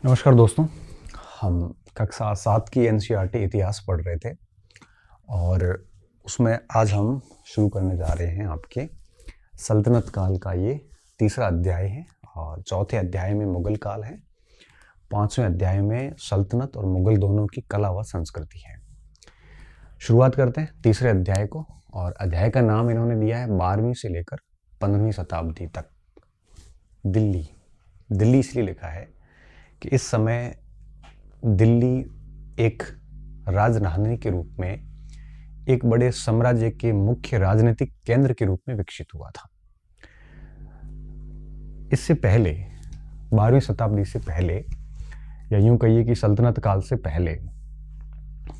नमस्कार दोस्तों। हम कक्षा 7 की एनसीईआरटी इतिहास पढ़ रहे थे और उसमें आज हम शुरू करने जा रहे हैं आपके सल्तनत काल का ये तीसरा अध्याय है और चौथे अध्याय में मुगल काल है। पांचवें अध्याय में सल्तनत और मुगल दोनों की कला व संस्कृति है। शुरुआत करते हैं तीसरे अध्याय को और अध्याय का नाम इन्होंने दिया है 12वीं से लेकर 15वीं शताब्दी तक दिल्ली। दिल्ली इसलिए लिखा है कि इस समय दिल्ली एक राजधानी के रूप में एक बड़े साम्राज्य के मुख्य राजनीतिक केंद्र के रूप में विकसित हुआ था। इससे पहले 12वीं शताब्दी से पहले या यूं कहिए कि सल्तनत काल से पहले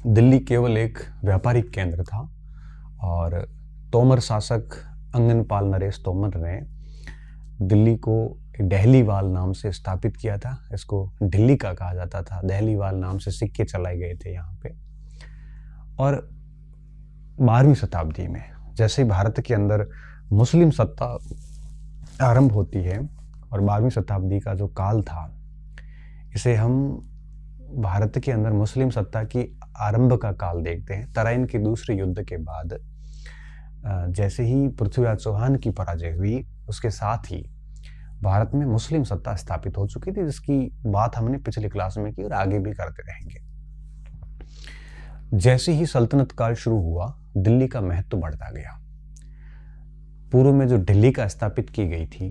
दिल्ली केवल एक व्यापारिक केंद्र था और तोमर शासक अंगनपाल नरेश तोमर ने दिल्ली को दहलीवाल नाम से स्थापित किया था। इसको दिल्ली का कहा जाता था। दहलीवाल नाम से सिक्के चलाए गए थे यहाँ पे। और 12वीं शताब्दी में जैसे भारत के अंदर मुस्लिम सत्ता आरंभ होती है और 12वीं शताब्दी का जो काल था इसे हम भारत के अंदर मुस्लिम सत्ता की आरंभ का काल देखते हैं। तराइन के दूसरे युद्ध के बाद जैसे ही पृथ्वीराज चौहान की पराजय हुई उसके साथ ही भारत में मुस्लिम सत्ता स्थापित हो चुकी थी, जिसकी बात हमने पिछले क्लास में की और आगे भी करते रहेंगे। जैसे ही सल्तनत काल शुरू हुआ दिल्ली का महत्व बढ़ता गया। पूर्व में जो दिल्ली का स्थापित की गई थी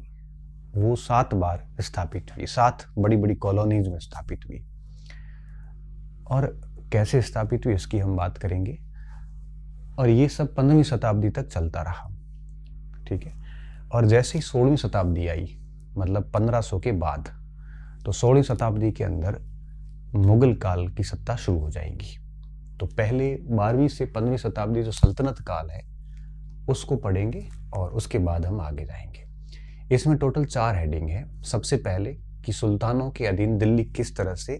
वो 7 बार स्थापित हुई, 7 बड़ी बड़ी कॉलोनीज में स्थापित हुई। और कैसे स्थापित हुई इसकी हम बात करेंगे और ये सब 15वीं शताब्दी तक चलता रहा। ठीक है। और जैसे ही 16वीं शताब्दी आई मतलब 1500 के बाद, तो 16वीं शताब्दी के अंदर मुगल काल की सत्ता शुरू हो जाएगी। तो पहले 12वीं से 15वीं शताब्दी जो सल्तनत काल है उसको पढ़ेंगे और उसके बाद हम आगे जाएंगे। इसमें टोटल 4 हेडिंग है। सबसे पहले कि सुल्तानों के अधीन दिल्ली किस तरह से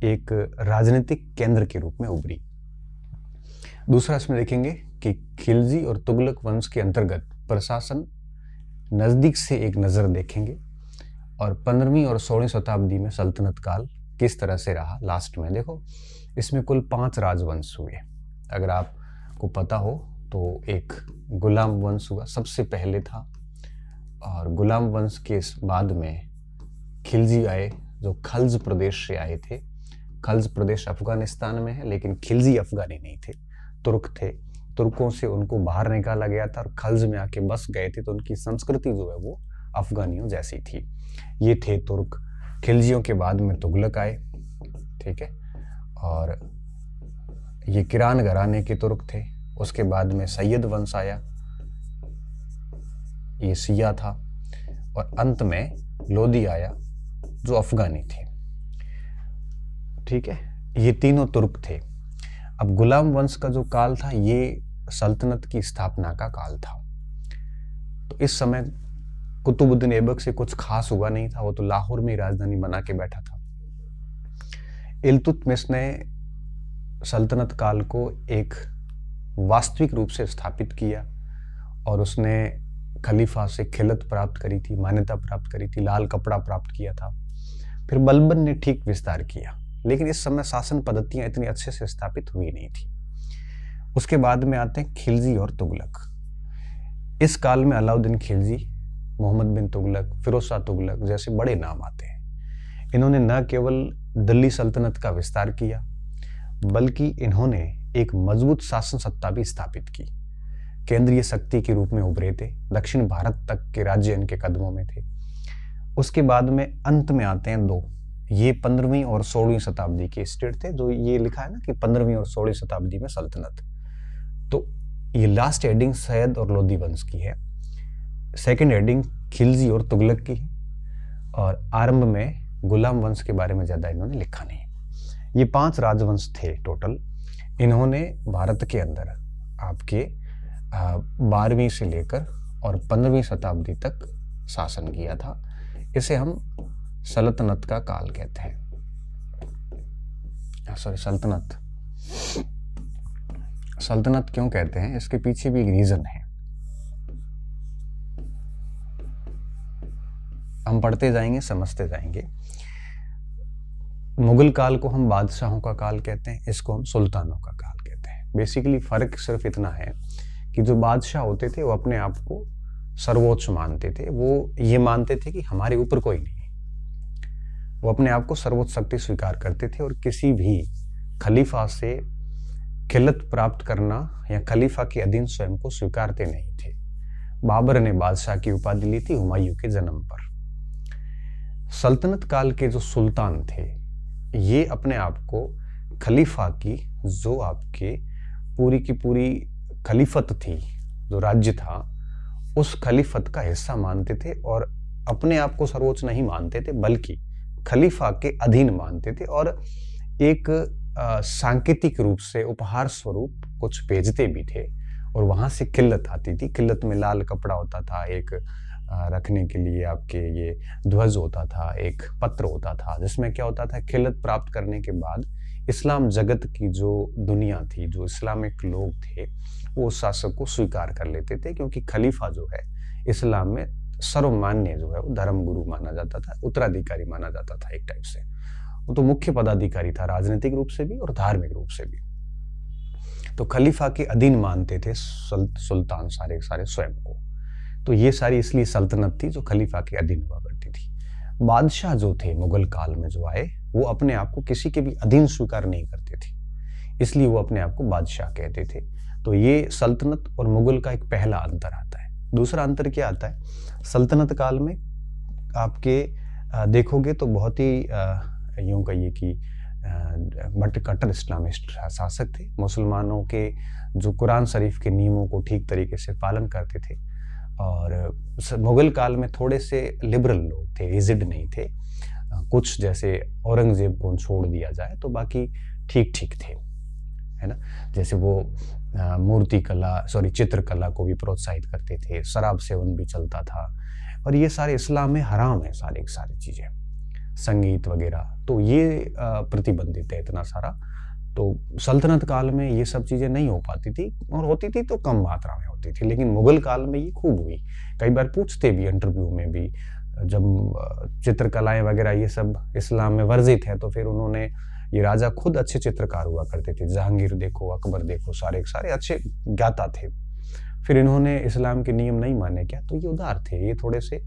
एक राजनीतिक केंद्र के रूप में उभरी। दूसरा इसमें देखेंगे कि खिलजी और तुगलक वंश के अंतर्गत प्रशासन नजदीक से एक नजर देखेंगे और 15वीं और 16वीं शताब्दी में सल्तनत काल किस तरह से रहा। लास्ट में देखो इसमें कुल 5 राजवंश हुए। अगर आपको पता हो तो एक गुलाम वंश हुआ, सबसे पहले था, और गुलाम वंश के बाद में खिलजी आए जो खल्ज प्रदेश से आए थे। खल्ज प्रदेश अफगानिस्तान में है लेकिन खिलजी अफगानी नहीं थे, तुर्क थे। तुर्कों से उनको बाहर निकाला गया था और खल्ज में आके बस गए थे, तो उनकी संस्कृति जो है वो अफगानियों जैसी थी। ये थे तुर्क। खिलजियों के बाद में तुगलक आए। ठीक है। और ये किरान घराने के तुर्क थे। उसके बाद में सैयद वंश आया, ये सिया था। और अंत में लोदी आया जो अफगानी थे। ठीक है। ये तीनों तुर्क थे। अब गुलाम वंश का जो काल था ये सल्तनत की स्थापना का काल था। तो इस समय कुतुबुद्दीन ऐबक से कुछ खास हुआ नहीं था, वो तो लाहौर में राजधानी बना के बैठा था। इल्तुतमिश ने सल्तनत काल को एक वास्तविक रूप से स्थापित किया और उसने खलीफा से खिलत प्राप्त करी थी, मान्यता प्राप्त करी थी, लाल कपड़ा प्राप्त किया था। फिर बलबन ने ठीक विस्तार किया, लेकिन इस समय शासन पद्धतियां इतनी अच्छे से स्थापित हुई नहीं थी। उसके बाद में आते हैं खिलजी और तुगलक। इस काल में अलाउद्दीन खिलजी, मोहम्मद बिन तुगलक, फिरोज शाह तुगलक जैसे बड़े नाम आते हैं। इन्होंने न केवल दिल्ली सल्तनत का विस्तार किया बल्कि इन्होंने एक मजबूत शासन सत्ता भी स्थापित की। केंद्रीय शक्ति के रूप में उभरे थे। दक्षिण भारत तक के राज्य इनके कदमों में थे। उसके बाद में अंत में आते हैं 2। ये 15वीं और 16वीं शताब्दी के स्टेट थे, जो ये लिखा है ना कि 15वीं और 16वीं शताब्दी में सल्तनत। तो ये लास्ट हेडिंग सैयद और लोदी वंश की है। सेकंड हेडिंग खिलजी और तुगलक की है और आरंभ में गुलाम वंश के बारे में ज्यादा इन्होंने लिखा नहीं। ये 5 राजवंश थे टोटल। इन्होंने भारत के अंदर आपके 12वीं से लेकर और 15वीं शताब्दी तक शासन किया था। इसे हम सल्तनत का काल कहते हैं। सल्तनत सल्तनत क्यों कहते हैं, इसके पीछे भी एक रीजन है। हम पढ़ते जाएंगे, समझते जाएंगे। मुगल काल को हम बादशाहों का काल कहते हैं, इसको हम सुल्तानों का काल कहते हैं। बेसिकली फ़र्क सिर्फ इतना है कि जो बादशाह होते थे वो अपने आप को सर्वोच्च मानते थे, वो ये मानते थे कि हमारे ऊपर कोई नहीं है, वो अपने आप को सर्वोच्च शक्ति स्वीकार करते थे और किसी भी खलीफा से खिलत प्राप्त करना या खलीफा के अधीन स्वयं को स्वीकारते नहीं थे। बाबर ने बादशाह की उपाधि ली थी हुमायूं के जन्म पर। सल्तनत काल के जो सुल्तान थे ये अपने आप को खलीफा की, जो आपके पूरी की पूरी खलीफत थी, जो राज्य था, उस खलीफत का हिस्सा मानते थे और अपने आप को सर्वोच्च नहीं मानते थे बल्कि खलीफा के अधीन मानते थे और एक सांकेतिक रूप से उपहार स्वरूप कुछ भेजते भी थे और वहां से किल्लत आती थी। किल्लत में लाल कपड़ा होता था, एक रखने के लिए आपके ये ध्वज होता था, एक पत्र होता था जिसमें क्या होता था, खिलत प्राप्त करने के बाद इस्लाम जगत की जो दुनिया थी, जो इस्लामिक लोग थे, वो शासक को स्वीकार कर लेते थे क्योंकि खलीफा जो है इस्लाम में सर्वमान्य जो है वो धर्म गुरु माना जाता था, उत्तराधिकारी माना जाता था एक टाइप से। वो तो मुख्य पदाधिकारी था राजनीतिक रूप से भी और धार्मिक रूप से भी। तो खलीफा के अधीन मानते थे सुल्तान सारे स्वयं को। तो ये सारी इसलिए सल्तनत थी जो खलीफा के अधीन हुआ करती थी। बादशाह जो थे मुगल काल में जो आए वो अपने आप को किसी के भी अधीन स्वीकार नहीं करते थे, इसलिए वो अपने आप को बादशाह कहते थे। तो ये सल्तनत और मुगल का एक पहला अंतर आता है। दूसरा अंतर क्या आता है, सल्तनत काल में आपके देखोगे तो बहुत ही यूं कहिए कि बट कट्टर इस्लामिस्ट शासक थे। मुसलमानों के जो कुरान शरीफ के नियमों को ठीक तरीके से पालन करते थे और मुगल काल में थोड़े से लिबरल लोग थे, रिजिड नहीं थे। कुछ जैसे औरंगजेब को छोड़ दिया जाए तो बाकी ठीक ठीक थे, है ना। जैसे वो मूर्ति कला चित्रकला को भी प्रोत्साहित करते थे, शराब सेवन भी चलता था और ये सारे इस्लाम में हराम है, सारी चीजें, संगीत वगैरह, तो ये प्रतिबंधित है इतना सारा। तो सल्तनत काल में ये सब चीजें नहीं हो पाती थी और होती थी तो कम मात्रा में होती थी, लेकिन मुगल काल में ये खूब हुई। कई बार पूछते भी इंटरव्यू में भी, जब चित्रकलाएं वगैरह ये सब इस्लाम में वर्जित है तो फिर उन्होंने, ये राजा खुद अच्छे चित्रकार हुआ करते थे, जहांगीर देखो, अकबर देखो, सारे अच्छे ज्ञाता थे। फिर इन्होंने इस्लाम के नियम नहीं माने क्या, तो ये उदार थे, ये थोड़े से,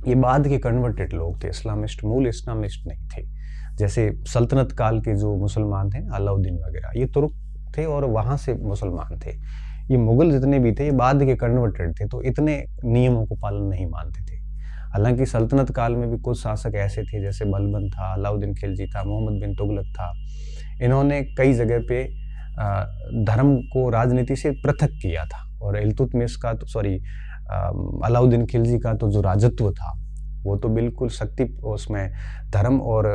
ये बाद के कन्वर्टेड लोग थे, इस्लामिस्ट, मूल इस्लामिस्ट नहीं थे। जैसे सल्तनत काल के जो मुसलमान थे, अलाउद्दीन वगैरह, ये तुर्क थे और वहां से मुसलमान थे। ये मुगल जितने भी थे ये बाद के कन्वर्टेड थे, तो इतने नियमों को पालन नहीं मानते थे। हालांकि सल्तनत काल में भी कुछ शासक ऐसे थे, जैसे बलबन था, अलाउद्दीन खिलजी था, मोहम्मद बिन तुगलक था। इन्होंने कई जगह पे धर्म को राजनीति से पृथक किया था और इल्तुतमिश का अलाउद्दीन खिलजी का तो जो राजत्व था वो तो बिल्कुल शक्ति, उसमें धर्म और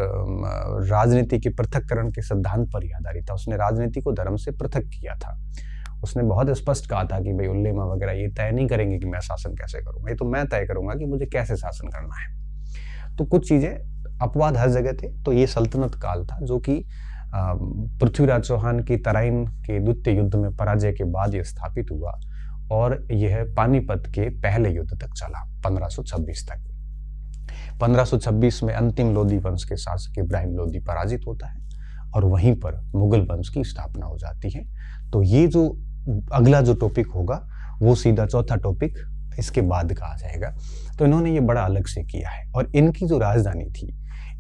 राजनीति के पृथककरण के सिद्धांत पर ही आधारित था। उसने राजनीति को धर्म से पृथक किया था। उसने बहुत स्पष्ट कहा था कि भाई उल्लेमा वगैरह ये तय नहीं करेंगे कि मैं शासन कैसे करूंगा, ये तो मैं तय करूंगा कि मुझे कैसे शासन करना है। तो कुछ चीजें, अपवाद हर जगह थे। तो ये सल्तनत काल था जो कि पृथ्वीराज चौहान की तराइन के द्वितीय युद्ध में पराजय के बाद ये स्थापित हुआ और यह पानीपत के पहले युद्ध तक चला, 1526 तक। 1526 में अंतिम लोधी वंश के शासक इब्राहिम लोधी पराजित होता है और वहीं पर मुगल वंश की स्थापना हो जाती है। तो ये जो अगला जो टॉपिक होगा वो सीधा चौथा टॉपिक इसके बाद का आ जाएगा। तो इन्होंने ये बड़ा अलग से किया है और इनकी जो राजधानी थी,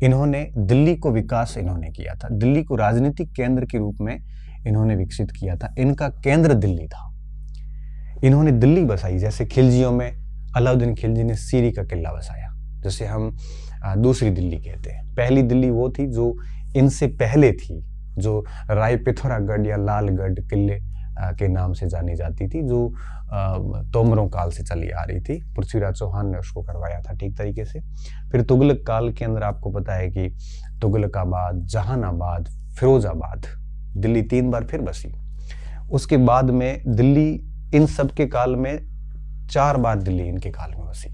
इन्होंने दिल्ली को विकास इन्होंने किया था, दिल्ली को राजनीतिक केंद्र के रूप में इन्होंने विकसित किया था। इनका केंद्र दिल्ली था, इन्होंने दिल्ली बसाई। जैसे खिलजियों में अलाउद्दीन खिलजी ने सीरी का किला बसाया, जैसे हम दूसरी दिल्ली कहते हैं। पहली दिल्ली वो थी जो इनसे पहले थी, जो राय पिथौरागढ़ या लालगढ़ किले के नाम से जानी जाती थी, जो तोमरों काल से चली आ रही थी। पृथ्वीराज चौहान ने उसको करवाया था ठीक तरीके से। फिर तुगलक काल के अंदर आपको पता है कि तुगलकाबाद, जहानाबाद, फिरोजाबाद, दिल्ली 3 बार फिर बसी। उसके बाद में दिल्ली, इन सब के काल में 4 बार दिल्ली इनके काल में बसी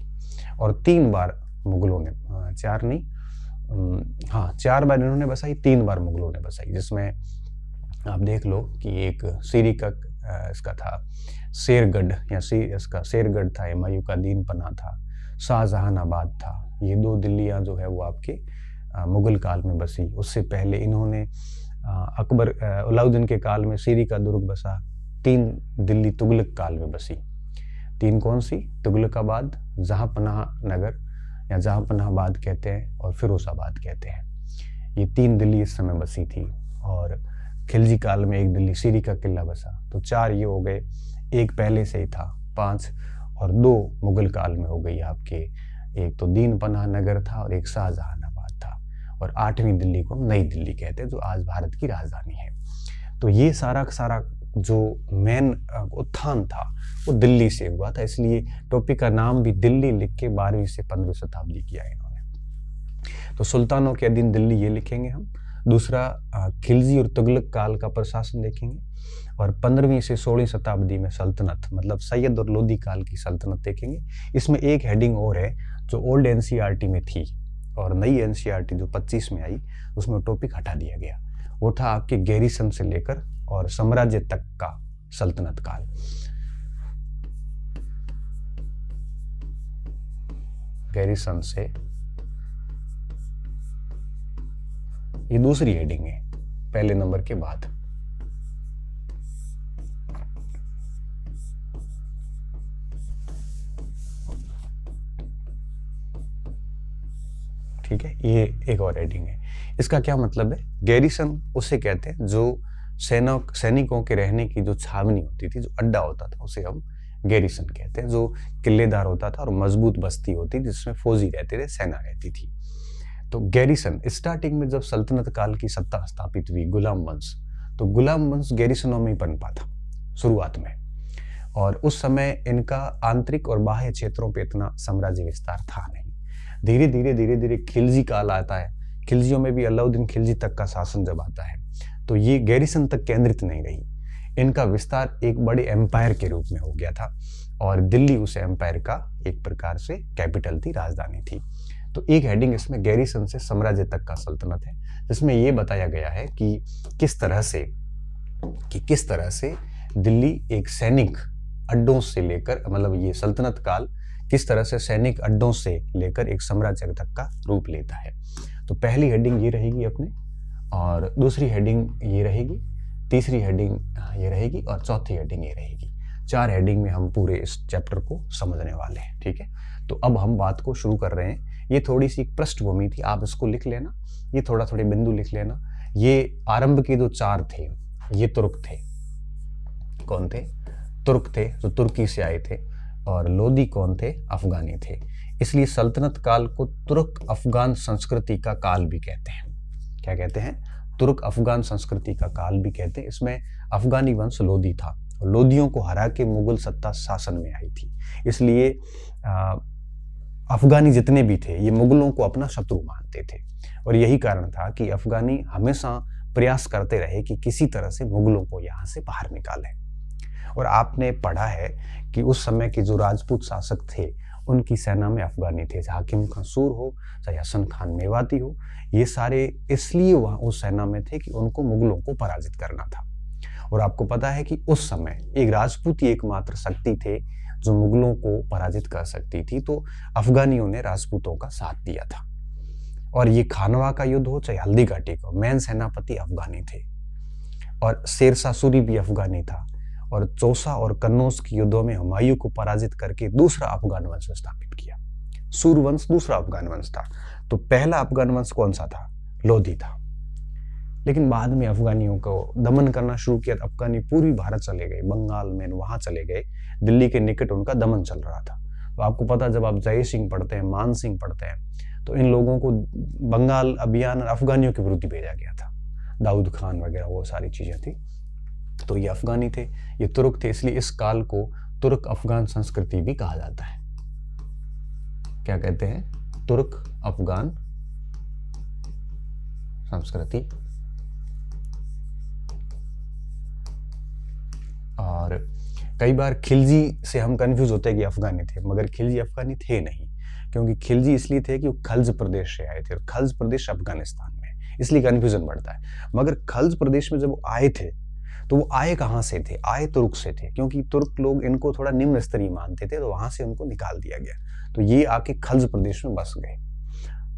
और 3 बार मुगलों ने, 4 नहीं, 4 बार इन्होंने बसाई, 3 बार मुगलों ने बसाई। जिसमें आप देख लो कि एक सीरी का इसका था, शेरगढ़ या इसका शेरगढ़ था, हुमायूं का दीन पना था, शाहजहानाबाद था। ये 2 दिल्लियां जो है वो आपके मुगल काल में बसी। उससे पहले इन्होंने अलाउद्दीन के काल में सीरी का दुर्ग बसा। 3 दिल्ली तुगलक काल में बसी। 3 कौन सी? तुगलकाबाद, जहांपनाह नगर या जहांपनाहबाद कहते हैं, और फिरोजाबाद कहते हैं। ये 3 दिल्ली इस समय बसी थी। और खिलजी काल में 1 दिल्ली सीरी का किला बसा। तो 4 ये हो गए, 1 पहले से ही था 5, और 2 मुगल काल में हो गई आपके। एक तो दीनपनाह नगर था और एक शाहजहानाबाद था। और 8वीं दिल्ली को नई दिल्ली कहते हैं, जो आज भारत की राजधानी है। तो ये सारा जो मेन उत्थान था वो दिल्ली से हुआ था, इसलिए टॉपिक का नाम भी दिल्ली लिख के 12वीं से 15वीं शताब्दी किया है इन्होंने। तो सुल्तानों के अधीन दिल्ली ये लिखेंगे हम। दूसरा खिलजी और तुगलक काल का प्रशासन देखेंगे। और 15वीं से 16वीं शताब्दी में सल्तनत, मतलब सैयद और लोदी काल की सल्तनत देखेंगे। इसमें एक हेडिंग और है जो ओल्ड एनसीईआरटी में थी, और नई एनसीईआरटी जो 25 में आई उसमें टॉपिक हटा दिया गया। वो था आपके गैरीसन से लेकर और साम्राज्य तक का सल्तनत काल। गैरीसन से, ये दूसरी हेडिंग है पहले नंबर के बाद। ठीक है, ये एक और हेडिंग है। इसका क्या मतलब है? गैरीसन उसे कहते हैं जो सैनिकों के रहने की जो छावनी होती थी, जो अड्डा होता था, उसे हम गैरीसन कहते हैं। जो किलेदार होता था और मजबूत बस्ती होती जिसमें फौजी रहते थे, सेना रहती थी। तो गैरीसन स्टार्टिंग में जब सल्तनत काल की सत्ता स्थापित हुई, गुलाम वंश, तो गुलाम वंश गैरीसनों में ही पनपा था शुरुआत में। और उस समय इनका आंतरिक और बाह्य क्षेत्रों पे इतना साम्राज्य विस्तार था नहीं। धीरे धीरे खिलजी काल आता है। खिलजियों में भी अलाउद्दीन खिलजी तक का शासन जब आता है तो ये गैरीसन तक केंद्रित नहीं रही। इनका विस्तार एक बड़े एम्पायर के रूप में हो गया था, और दिल्ली उस एम्पायर का एक प्रकार से कैपिटल थी, राजधानी थी। तो एक हेडिंग इसमें गैरीसन से साम्राज्य तक का सल्तनत है, जिसमें ये बताया गया है कि किस तरह से दिल्ली एक सैनिक अड्डों से लेकर, मतलब ये सल्तनत काल किस तरह से सैनिक अड्डों से लेकर एक साम्राज्य तक का रूप लेता है। तो पहली हेडिंग ये रहेगी अपने, और दूसरी हेडिंग ये रहेगी, तीसरी हेडिंग ये रहेगी, और चौथी हेडिंग ये रहेगी। 4 हेडिंग में हम पूरे इस चैप्टर को समझने वाले हैं। ठीक है, तो अब हम बात को शुरू कर रहे हैं। ये थोड़ी सी पृष्ठभूमि थी, आप इसको लिख लेना, ये थोड़े बिंदु लिख लेना। ये आरंभ के जो 4 थे ये तुर्क थे। कौन थे? तुर्क थे, जो तुर्की से आए थे। और लोदी कौन थे? अफगानी थे। इसलिए सल्तनत काल को तुर्क अफगान संस्कृति का काल भी कहते हैं। क्या कहते हैं? तुर्क अफगान संस्कृति का काल भी कहते हैं। इसमें अफगानी वंश लोदी था, लोदियों को हरा के मुगल सत्ता शासन में आई थी। इसलिए अफगानी जितने भी थे ये मुगलों को अपना शत्रु मानते थे, और यही कारण था कि अफगानी हमेशा प्रयास करते रहे कि किसी तरह से मुगलों को यहाँ से बाहर निकालें। और आपने पढ़ा है कि उस समय के जो राजपूत शासक थे उनकी सेना में अफगानी थे, चाहे हाकिम मंसूर हो, चाहे हसन खान मेवाती हो, ये सारे इसलिए वहाँ उस सेना में थे कि उनको मुगलों को पराजित करना था। और आपको पता है कि उस समय एक राजपूत ही एकमात्र शक्ति थे जो मुगलों को पराजित कर सकती थी। तो अफगानियों ने राजपूतों का साथ दिया था। और ये खानवा का युद्ध हो चाहे हल्दी घाटी का, मेन सेनापति अफगानी थे। और शेरशाह सूरी भी अफगानी था। और चौसा और कन्नौज की युद्धों में हुमायूं को पराजित करके दूसरा अफगान वंश स्थापित किया। सूरवंश दूसरा अफगान वंश था। तो पहला अफगान वंश कौन सा था? लोधी था। लेकिन बाद में अफगानियों को दमन करना शुरू किया। अफगानी पूर्वी भारत चले गए, बंगाल में वहां चले गए, दिल्ली के निकट उनका दमन चल रहा था। तो आपको पता, जब आप जय सिंह पढ़ते हैं, मान सिंह पढ़ते हैं, तो इन लोगों को बंगाल अभियान अफगानियों के विरुद्ध भेजा गया था। दाऊद खान वगैरह वो सारी चीजें थी। तो ये अफगानी थे, ये तुर्क थे, इसलिए इस काल को तुर्क अफगान संस्कृति भी कहा जाता है। क्या कहते हैं? तुर्क अफगान संस्कृति। और कई बार खिलजी से हम कंफ्यूज होते हैं कि अफगानी थे, मगर खिलजी अफगानी थे नहीं, क्योंकि खिलजी इसलिए थे कि वो खल्ज प्रदेश से आए थे, और खल्ज प्रदेश अफगानिस्तान में, इसलिए कंफ्यूजन बढ़ता है। मगर खल्ज प्रदेश में जब वो आए थे तो वो आए कहाँ से थे? आए तुर्क से थे, क्योंकि तुर्क लोग इनको थोड़ा निम्न स्तरीय मानते थे, तो वहां से उनको निकाल दिया गया। तो ये आके खल्ज प्रदेश में बस गए।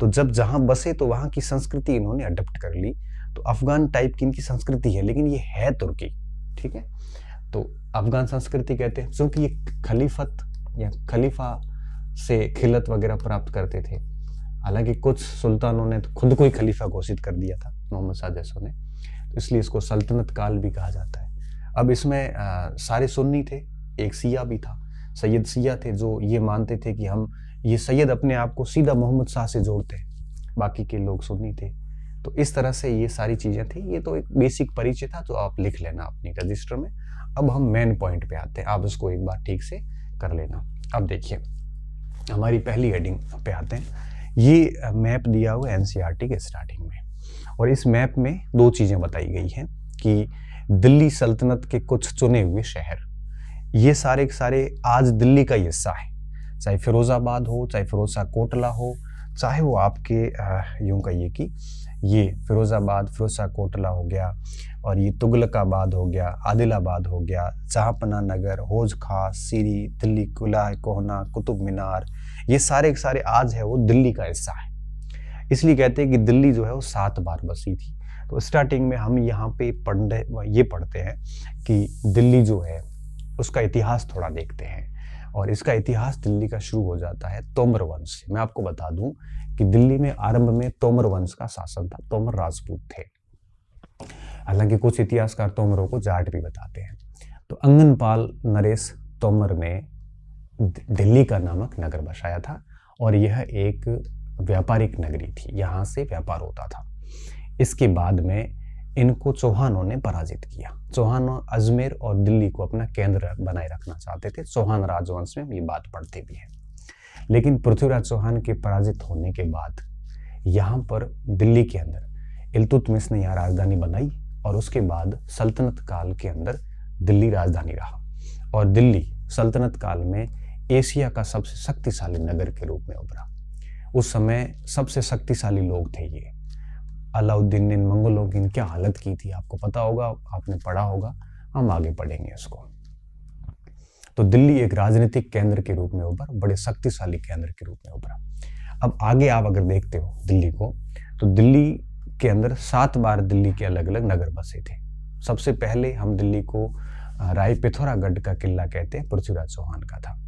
तो जब जहां बसे तो वहां की संस्कृति इन्होंने अडॉप्ट कर ली। तो अफगान टाइप की इनकी संस्कृति है, लेकिन ये है तुर्की, ठीक है। तो अफगान संस्कृति कहते हैं क्योंकि ये खलीफत या खलीफा से खिलत वगैरह प्राप्त करते थे। हालांकि कुछ सुल्तानों ने तो खुद को ही खलीफा घोषित कर दिया था, मोहम्मद शाह जैसों ने, तो इसलिए इसको सल्तनत काल भी कहा जाता है। अब इसमें सारे सुन्नी थे, एक सिया भी था, सैयद सिया थे जो ये मानते थे कि हम ये सैयद अपने आप को सीधा मोहम्मद शाह से जोड़ते हैं, बाकी के लोग सुन्नी थे। तो इस तरह से ये सारी चीज़ें थी। ये तो एक बेसिक परिचय था जो आप लिख लेना अपनी रजिस्टर में। अब हम मेन पॉइंट पे आते हैं, आप इसको एक बार ठीक से कर लेना। अब देखिए हमारी पहली हेडिंग पे आते हैं। ये मैप दिया हुआ एनसीईआरटी के स्टार्टिंग में, और इस मैप में दो चीज़ें बताई गई हैं कि दिल्ली सल्तनत के कुछ चुने हुए शहर, ये सारे के सारे आज दिल्ली का हिस्सा है, चाहे फिरोजाबाद हो, चाहे फिरोजा कोटला हो, चाहे वो आपके यूं कहिए कि ये फिरोजाबाद, फिरोजा कोटला हो गया, और ये तुगलकाबाद हो गया, आदिलाबाद हो गया, जहांपना नगर, हौज खास, सीरी, दिल्ली किला, कोहना, कुतुब मीनार, ये सारे के सारे आज है वो दिल्ली का हिस्सा है। इसलिए कहते हैं कि दिल्ली जो है वो 7 बार बसी थी। तो स्टार्टिंग में हम यहाँ पे पढ़ते हैं कि दिल्ली जो है उसका इतिहास थोड़ा देखते हैं, और इसका इतिहास दिल्ली का शुरू हो जाता है तोमर वंश से। मैं आपको बता दूं कि दिल्ली में आरंभ में तोमर वंश का शासन था, तोमर राजपूत थे। हालांकि कुछ इतिहासकार तोमरों को जाट भी बताते हैं। तो अंगनपाल नरेश तोमर ने दिल्ली का नामक नगर बसाया था, और यह एक व्यापारिक नगरी थी, यहाँ से व्यापार होता था। इसके बाद में इनको चौहानों ने पराजित किया। चौहान अजमेर और दिल्ली को अपना केंद्र बनाए रखना चाहते थे। चौहान राजवंश में ये बात पढ़ते भी है। लेकिन पृथ्वीराज चौहान के पराजित होने के बाद यहाँ पर दिल्ली के अंदर इल्तुतमिश ने यहाँ राजधानी बनाई, और उसके बाद सल्तनत काल के अंदर दिल्ली राजधानी रहा, और दिल्ली सल्तनत काल में एशिया का सबसे शक्तिशाली नगर के रूप में उभरा। उस समय सबसे शक्तिशाली लोग थे ये। अलाउद्दीन ने मंगोलों की क्या हालत की थी आपको पता होगा, आपने पढ़ा होगा, हम आगे पढ़ेंगे इसको। तो दिल्ली एक राजनीतिक केंद्र के रूप में उभरा, बड़े शक्तिशाली केंद्र के रूप में उभरा। अब आगे आप अगर देखते हो दिल्ली को, तो दिल्ली के अंदर 7 बार दिल्ली के अलग अलग नगर बसे थे। सबसे पहले हम दिल्ली को राय पिथौरागढ़ का किला कहते हैं, पृथ्वीराज चौहान का था।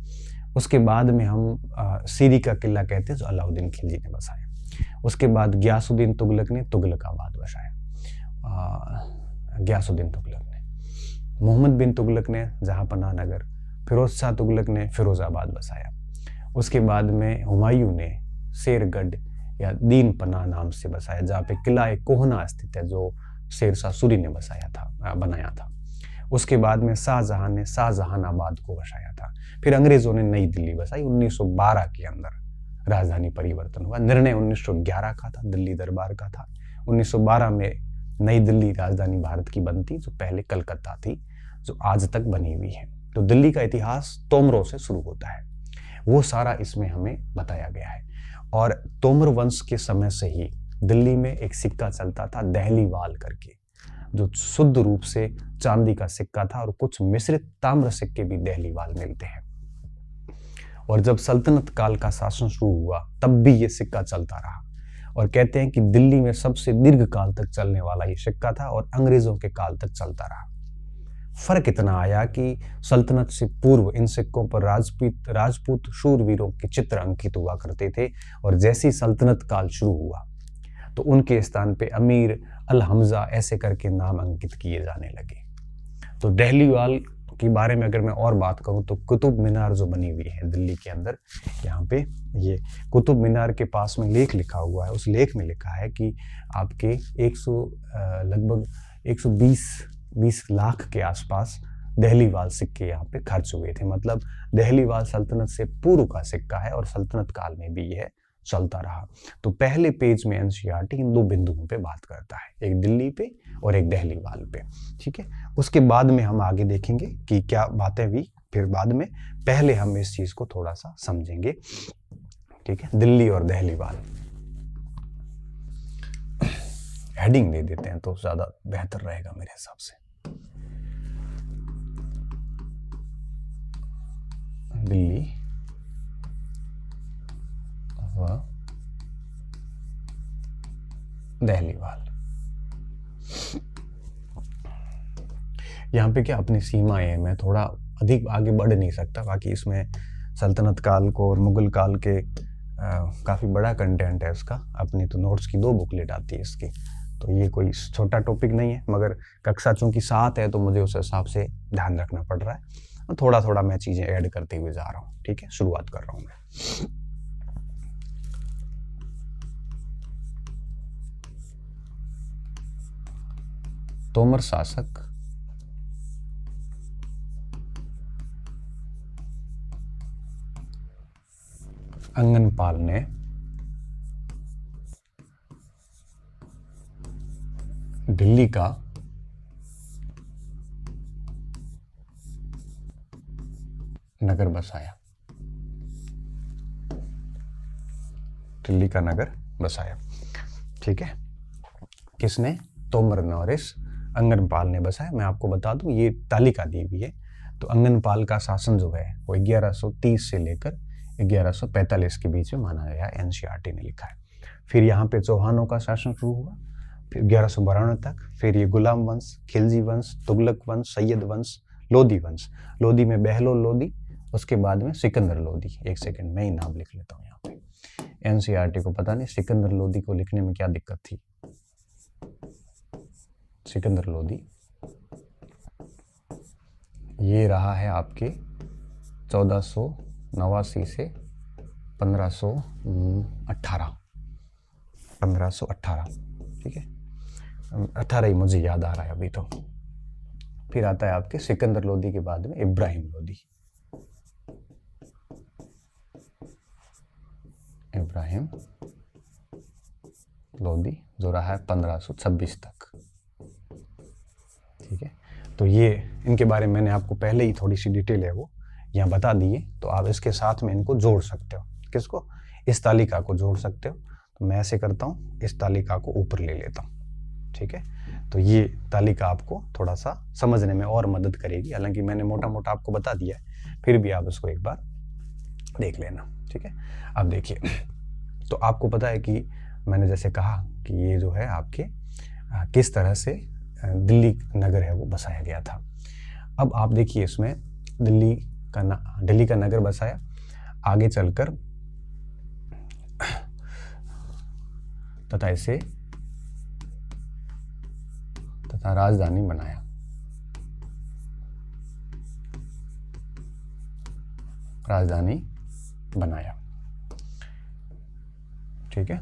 उसके बाद में हम सीरी का किला कहते हैं, जो अलाउद्दीन खिलजी ने बसाया। उसके बाद गयासुद्दीन तुगलक ने तुगलकाबाद बसाया, गयासुद्दीन तुगलक ने। मोहम्मद बिन तुगलक ने जहांपना नगर, फिरोज शाह तुगलक ने फिरोजाबाद बसाया। उसके बाद में हुमायूं ने शेरगढ़ या दीन पना नाम से बसाया, जहाँ पे किला कोहना स्थित है, जो शेरशाह सूरी ने बनाया था। उसके बाद में शाहजहां ने शाहजहानाबाद को बसाया था। फिर अंग्रेजों ने नई दिल्ली बसाई। 1912 के अंदर राजधानी परिवर्तन हुआ। निर्णय 1911 का था, दिल्ली दरबार का था। 1912 में नई दिल्ली राजधानी भारत की बनती, जो पहले कलकत्ता थी, जो आज तक बनी हुई है। तो दिल्ली का इतिहास तोमरों से शुरू होता है, वो सारा इसमें हमें बताया गया है। और तोमर वंश के समय से ही दिल्ली में एक सिक्का चलता था दहलीवाल करके, जो शुद्ध रूप से चांदी का सिक्का था, और कुछ मिश्रित ताम्र सिक्के भी दहलीवाल मिलते हैं। और जब सल्तनत काल का शासन शुरू हुआ तब भी ये सिक्का चलता रहा, और कहते हैं कि दिल्ली में सबसे दीर्घ काल तक चलने वाला ये सिक्का था, और अंग्रेजों के काल तक चलता रहा। फर्क इतना आया कि सल्तनत से पूर्व इन सिक्कों पर राजपूत शूरवीरों के चित्र अंकित हुआ करते थे, और जैसी सल्तनत काल शुरू हुआ तो उनके स्थान पे अमीर, अल हमजा ऐसे करके नाम अंकित किए जाने लगे। तो दहलीवाल के बारे में अगर मैं और बात करूं तो कुतुब मीनार जो बनी हुई है दिल्ली के अंदर, यहाँ पे ये कुतुब मीनार के पास में लेख लिखा हुआ है। उस लेख में लिखा है कि आपके लगभग 120 लाख के आसपास दहलीवाल सिक्के यहाँ पे खर्च हुए थे। मतलब दहलीवाल सल्तनत से पूर्व का सिक्का है, और सल्तनत काल में भी यह चलता रहा। तो पहले पेज में एनसीईआरटी इन 2 बिंदुओं पे बात करता है, एक दिल्ली पे और एक दहलीवाल पे, ठीक है। उसके बाद में हम आगे देखेंगे कि क्या बातें हुई फिर बाद में। पहले हम इस चीज को थोड़ा सा समझेंगे, ठीक है। दिल्ली और दहलीवाल हेडिंग दे देते हैं तो ज्यादा बेहतर रहेगा मेरे हिसाब से। दिल्ली व दहलीवाल। यहाँ पे क्या अपनी सीमाएं हैं, मैं थोड़ा अधिक आगे बढ़ नहीं सकता, बाकी इसमें सल्तनत काल को और मुगल काल के काफ़ी बड़ा कंटेंट है उसका। अपनी तो नोट्स की 2 बुकलेट आती है इसकी, तो ये कोई छोटा टॉपिक नहीं है, मगर कक्षा चूंकि 7 है तो मुझे उस हिसाब से ध्यान रखना पड़ रहा है और थोड़ा थोड़ा मैं चीज़ें ऐड करते हुए जा रहा हूँ। ठीक है, शुरुआत कर रहा हूँ मैं। तोमर शासक अंगनपाल ने दिल्ली का नगर बसाया। दिल्ली का नगर बसाया, ठीक है। किसने? तोमर नॉरिस अंगनपाल ने बसाया। मैं आपको बता दूं, ये तालिका दी हुई है, तो अंगनपाल का शासन जो है वो 1130 से लेकर 1145 के बीच में माना गया है, एनसीईआरटी ने लिखा है। फिर यहाँ पे चौहानों का शासन शुरू हुआ, फिर 1192 तक। फिर ये गुलाम वंश, खिलजी वंश, तुगलक वंश, सैयद वंश, लोधी वंश। लोधी में बहलोल लोधी, उसके बाद में सिकंदर लोधी। एक सेकंड, मैं ही नाम लिख लेता हूँ यहाँ पे। एनसीईआरटी को पता नहीं सिकंदर लोधी को लिखने में क्या दिक्कत थी। सिकंदर लोधी ये रहा है आपके 1489 से 1518, ठीक है, 18 ही मुझे याद आ रहा है अभी तो। फिर आता है आपके सिकंदर लोधी के बाद में इब्राहिम लोधी। इब्राहिम लोधी जो रहा है 1526 तक, ठीक है। तो ये इनके बारे में मैंने आपको पहले ही थोड़ी सी डिटेल है वो यहाँ बता दी है, तो आप इसके साथ में इनको जोड़ सकते हो। किसको? इस तालिका को जोड़ सकते हो। तो मैं ऐसे करता हूँ, इस तालिका को ऊपर ले लेता हूँ, ठीक है। तो ये तालिका आपको थोड़ा सा समझने में और मदद करेगी, हालांकि मैंने मोटा मोटा आपको बता दिया है, फिर भी आप इसको एक बार देख लेना, ठीक है। अब देखिए, तो आपको पता है कि मैंने जैसे कहा कि ये जो है आपके किस तरह से दिल्ली नगर है वो बसाया गया था। अब आप देखिए इसमें दिल्ली का नगर बसाया, आगे चलकर तथा राजधानी बनाया। राजधानी बनाया, ठीक है।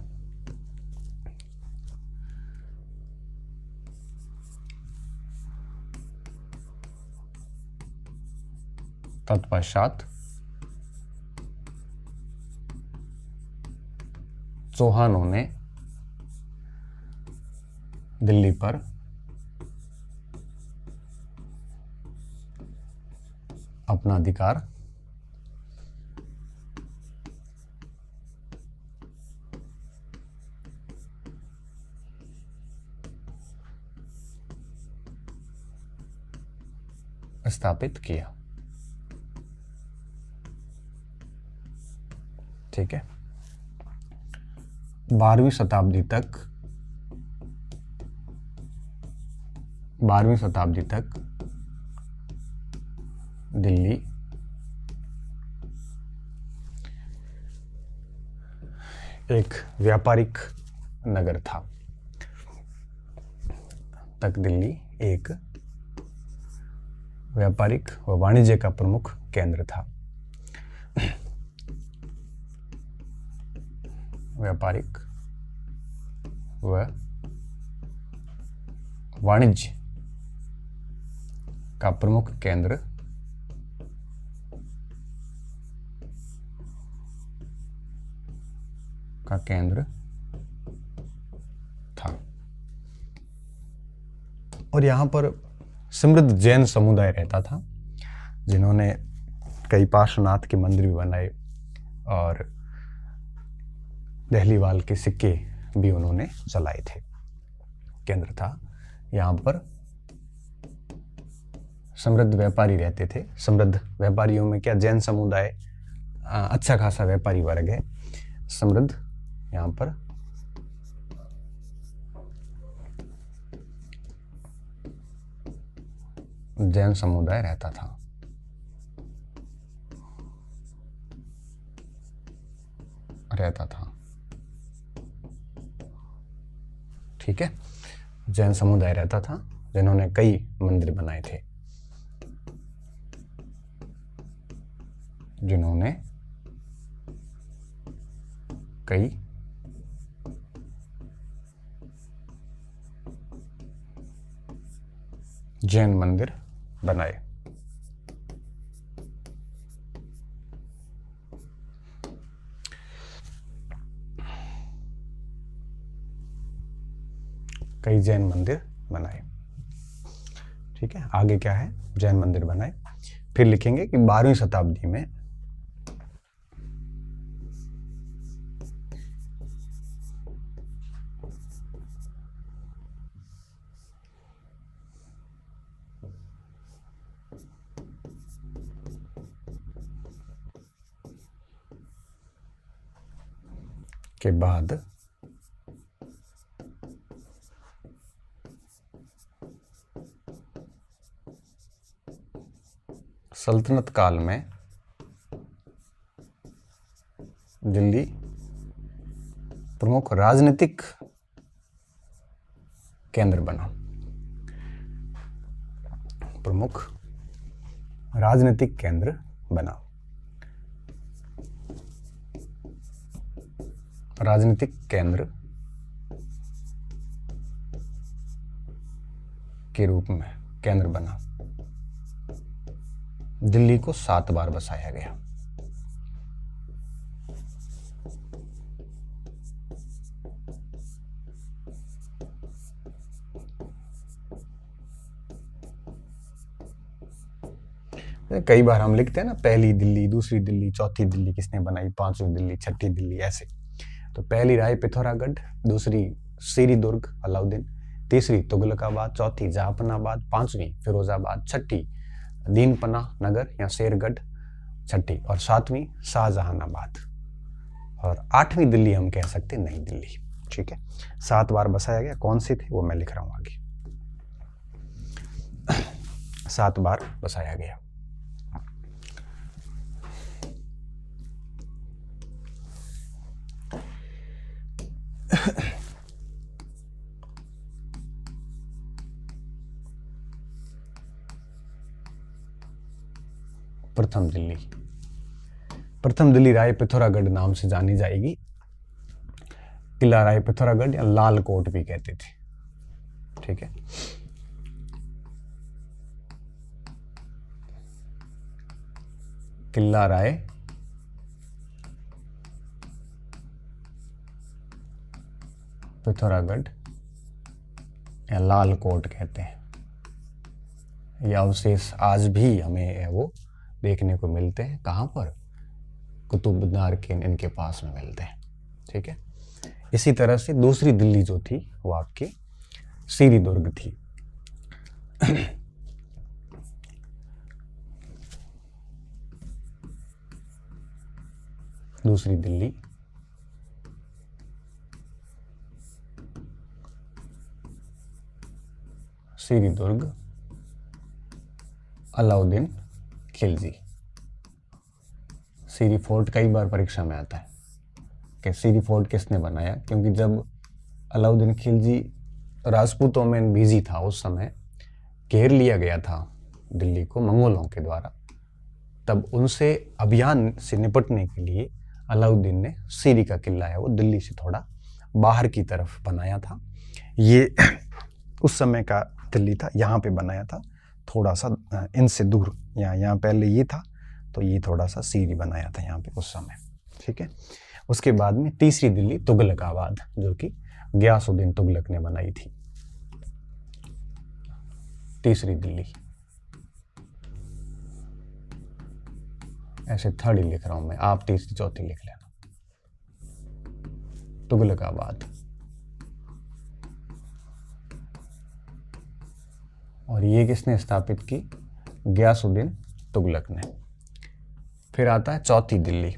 तत्पश्चात चौहानों ने दिल्ली पर अपना अधिकार स्थापित किया, ठीक है। 12वीं शताब्दी तक दिल्ली एक व्यापारिक नगर था। दिल्ली एक व्यापारिक व वाणिज्य का प्रमुख केंद्र था। व्यापारिक व वाणिज्य का प्रमुख केंद्र था। और यहाँ पर समृद्ध जैन समुदाय रहता था, जिन्होंने कई पार्श्वनाथ के मंदिर भी बनाए और दहलीवाल के सिक्के भी उन्होंने चलाए थे। केंद्र था यहाँ पर। समृद्ध व्यापारी रहते थे। समृद्ध व्यापारियों में क्या, जैन समुदाय अच्छा खासा व्यापारी वर्ग है। समृद्ध यहाँ पर जैन समुदाय रहता था। ठीक है, जैन समुदाय रहता था जिन्होंने कई मंदिर बनाए थे। कई जैन मंदिर बनाए। कई जैन मंदिर बनाए। ठीक है, आगे क्या है, जैन मंदिर बनाए। फिर लिखेंगे कि 12वीं शताब्दी में के बाद सल्तनत काल में दिल्ली प्रमुख राजनीतिक केंद्र बना। प्रमुख राजनीतिक केंद्र बना। राजनीतिक केंद्र के रूप में केंद्र बना। दिल्ली को 7 बार बसाया गया। कई बार हम लिखते हैं ना, पहली दिल्ली, दूसरी दिल्ली, चौथी दिल्ली किसने बनाई, 5वीं दिल्ली, 6ठी दिल्ली, ऐसे। तो पहली राय पिथौरागढ़, दूसरी सीरी दुर्ग अलाउद्दीन, तीसरी तुगलकाबाद, चौथी जहापनाबाद, 5वीं फिरोजाबाद, 6ठी दीनपना नगर या शेरगढ़, 6ठी, और 7वीं शाहजहानाबाद, और 8वीं दिल्ली हम कह सकते नई दिल्ली। ठीक है, 7 बार बसाया गया। कौन से थे वो मैं लिख रहा हूं आगे। 7 बार बसाया गया। प्रथम दिल्ली राय पिथौरागढ़ नाम से जानी जाएगी। किला राय पिथौरागढ़ या लाल कोट भी कहते थे। ठीक है, किला राय पिथौरागढ़ या लाल कोट कहते हैं। ये अवशेष आज भी हमें वो देखने को मिलते हैं। कहाँ पर? कुतुब मीनार के इनके पास में मिलते हैं। ठीक है, इसी तरह से दूसरी दिल्ली जो थी वो आपकी सीरी दुर्ग थी। दूसरी दिल्ली सीरी दुर्ग अलाउद्दीन खिलजी। सीरी फोर्ट कई बार परीक्षा में आता है कि सीरी फोर्ट किसने बनाया, क्योंकि जब अलाउद्दीन खिलजी राजपूतों में बिजी था उस समय, घेर लिया गया था दिल्ली को मंगोलों के द्वारा, तब उनसे अभियान से निपटने के लिए अलाउद्दीन ने सीरी का किला है वो दिल्ली से थोड़ा बाहर की तरफ बनाया था। ये उस समय का दिल्ली था, यहाँ पे बनाया था थोड़ा सा इनसे दूर। यहाँ पहले ये था, तो ये थोड़ा सा सीरी बनाया था यहाँ पे उस समय। ठीक है, उसके बाद में तीसरी दिल्ली तुगलकाबाद, जो कि गयासुद्दीन तुगलक ने बनाई थी। तीसरी दिल्ली, ऐसे थर्ड ही लिख रहा हूं मैं, आप तीसरी चौथी लिख लेना। तुगलकाबाद, और ये किसने स्थापित की? गयासुद्दीन तुगलक ने। फिर आता है चौथी दिल्ली।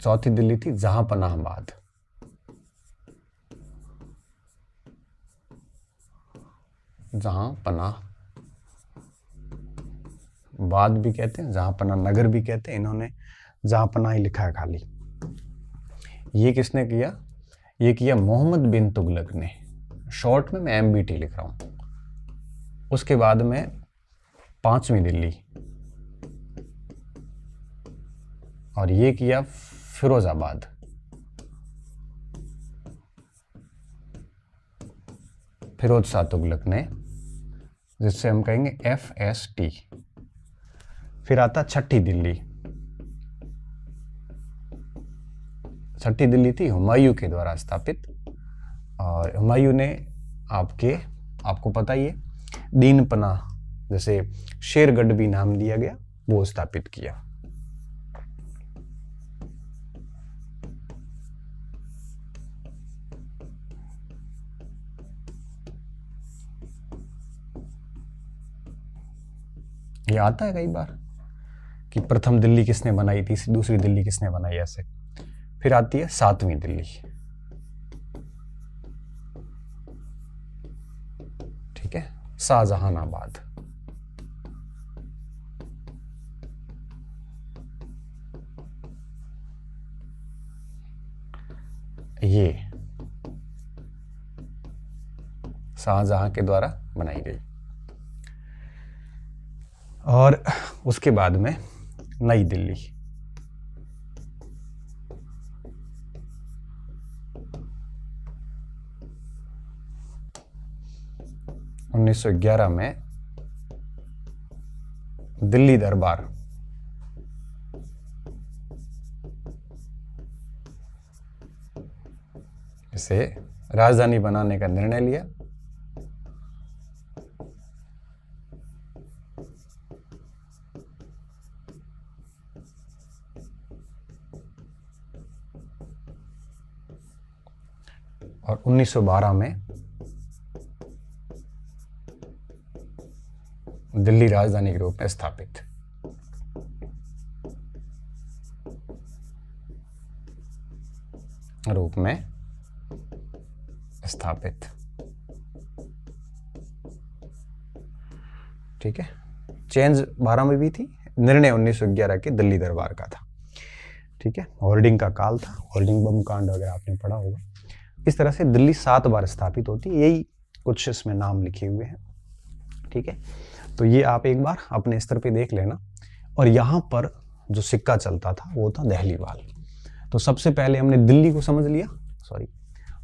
चौथी दिल्ली थी जहांपनाहबाद। जहां पनाह बाद भी कहते हैं, जहां पनाह नगर भी कहते हैं, इन्होंने जहां पनाह ही लिखा है खाली। ये किसने किया? ये किया मोहम्मद बिन तुगलक ने। शॉर्ट में मैं MBT लिख रहा हूं। उसके बाद में 5वीं दिल्ली, और ये किया फिरोजाबाद। फिरोज शाह तुगलक ने, जिससे हम कहेंगे FST। फिर आता 6ठी दिल्ली। 6ठी दिल्ली थी हुमायूं के द्वारा स्थापित, और हुमायूं ने आपको पता ही है, दीन पनाह, जैसे शेरगढ़ भी नाम दिया गया, वो स्थापित किया। ये आता है कई बार कि प्रथम दिल्ली किसने बनाई थी, दूसरी दिल्ली किसने बनाई, ऐसे। फिर आती है 7वीं दिल्ली। ठीक है, शाहजहानाबाद। ये शाहजहां के द्वारा बनाई गई। और उसके बाद में नई दिल्ली। उन्नीस 1911 में दिल्ली दरबार, इसे राजधानी बनाने का निर्णय लिया। और 1912 में दिल्ली राजधानी के रूप में स्थापित। ठीक है, चेंज 12 में भी थी, निर्णय 1911 के दिल्ली दरबार का था। ठीक है, होर्डिंग का काल था, होर्डिंग बम कांड वगैरह आपने पढ़ा होगा। इस तरह से दिल्ली 7 बार स्थापित होती है, यही कुछ इसमें नाम लिखे हुए हैं। ठीक है, तो ये आप एक बार अपने स्तर पे देख लेना। और यहाँ पर जो सिक्का चलता था वो था दहलीवाल। तो सबसे पहले हमने दिल्ली को समझ लिया, सॉरी,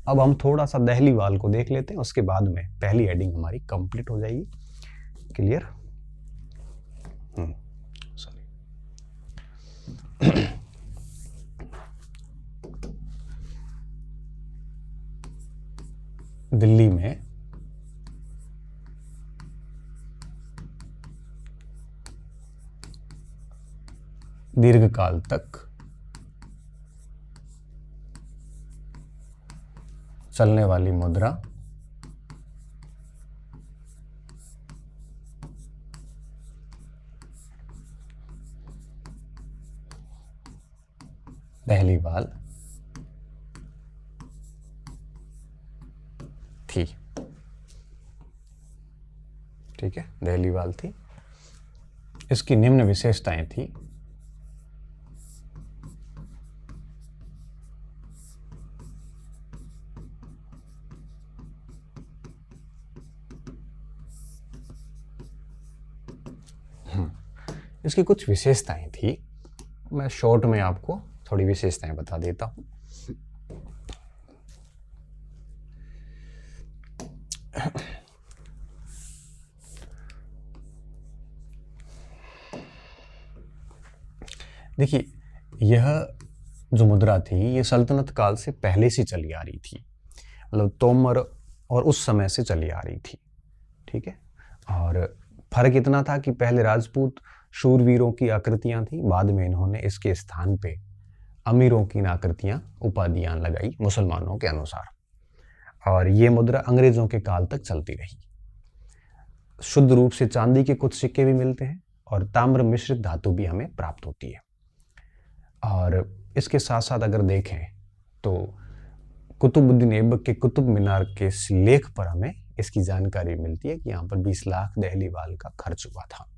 अब हम थोड़ा सा दहलीवाल को देख लेते हैं, उसके बाद में पहली हेडिंग हमारी कंप्लीट हो जाएगी। क्लियर? सॉरी। दिल्ली में दीर्घकाल तक चलने वाली मुद्रा दहलीवाल थी। ठीक है, दहलीवाल थी। इसकी निम्न विशेषताएं थी। इसकी कुछ विशेषताएं थी, मैं शॉर्ट में आपको थोड़ी विशेषताएं बता देता हूं। देखिए, यह जो मुद्रा थी ये सल्तनत काल से पहले से चली आ रही थी, मतलब तोमर और उस समय से चली आ रही थी। ठीक है, और फर्क इतना था कि पहले राजपूत शूरवीरों की आकृतियां थी, बाद में इन्होंने इसके स्थान पे अमीरों की आकृतियां, उपाधियां लगाई मुसलमानों के अनुसार। और ये मुद्रा अंग्रेजों के काल तक चलती रही। शुद्ध रूप से चांदी के कुछ सिक्के भी मिलते हैं और ताम्र मिश्रित धातु भी हमें प्राप्त होती है। और इसके साथ साथ अगर देखें तो कुतुबुद्दीन ऐबक के कुतुब मीनार के लेख पर हमें इसकी जानकारी मिलती है कि यहाँ पर 20 लाख दहलीवाल का खर्च हुआ था।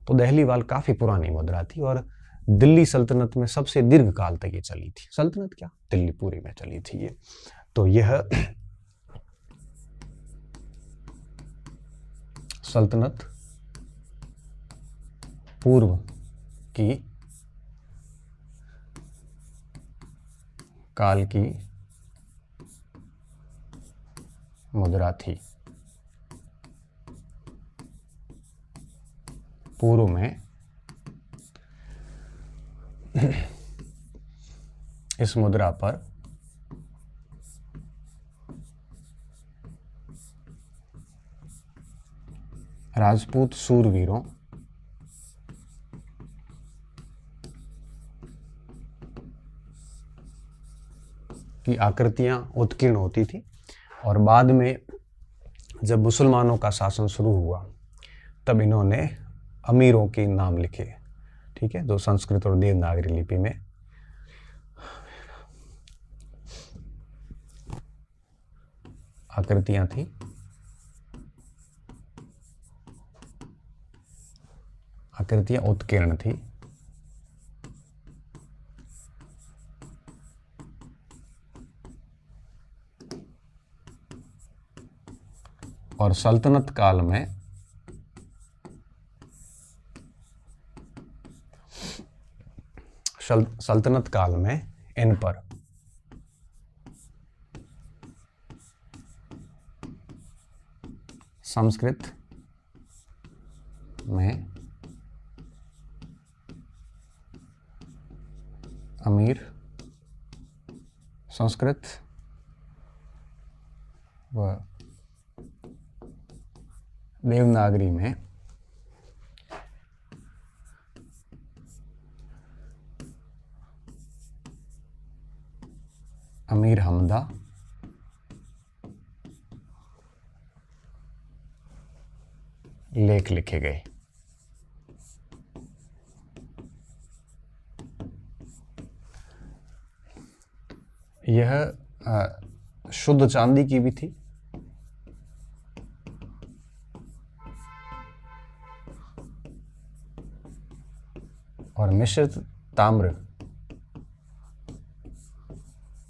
तो दहलीवाल काफी पुरानी मुद्रा थी और दिल्ली सल्तनत में सबसे दीर्घ काल तक ये चली थी। सल्तनत क्या, दिल्ली पूरी में चली थी ये। तो यह सल्तनत पूर्व की काल की मुद्रा थी। पूर्व में इस मुद्रा पर राजपूत सूरवीरों की आकृतियां उत्कीर्ण होती थी। और बाद में जब मुसलमानों का शासन शुरू हुआ तब इन्होंने अमीरों के नाम लिखे, ठीक है, जो संस्कृत और देवनागरी लिपि में आकृतियां थी। आकृतियां उत्कीर्ण थी। और सल्तनत काल में इन पर संस्कृत में अमीर, संस्कृत व देवनागरी में अमीर हमदा लेख लिखे गए। यह शुद्ध चांदी की भी थी और मिश्रित ताम्र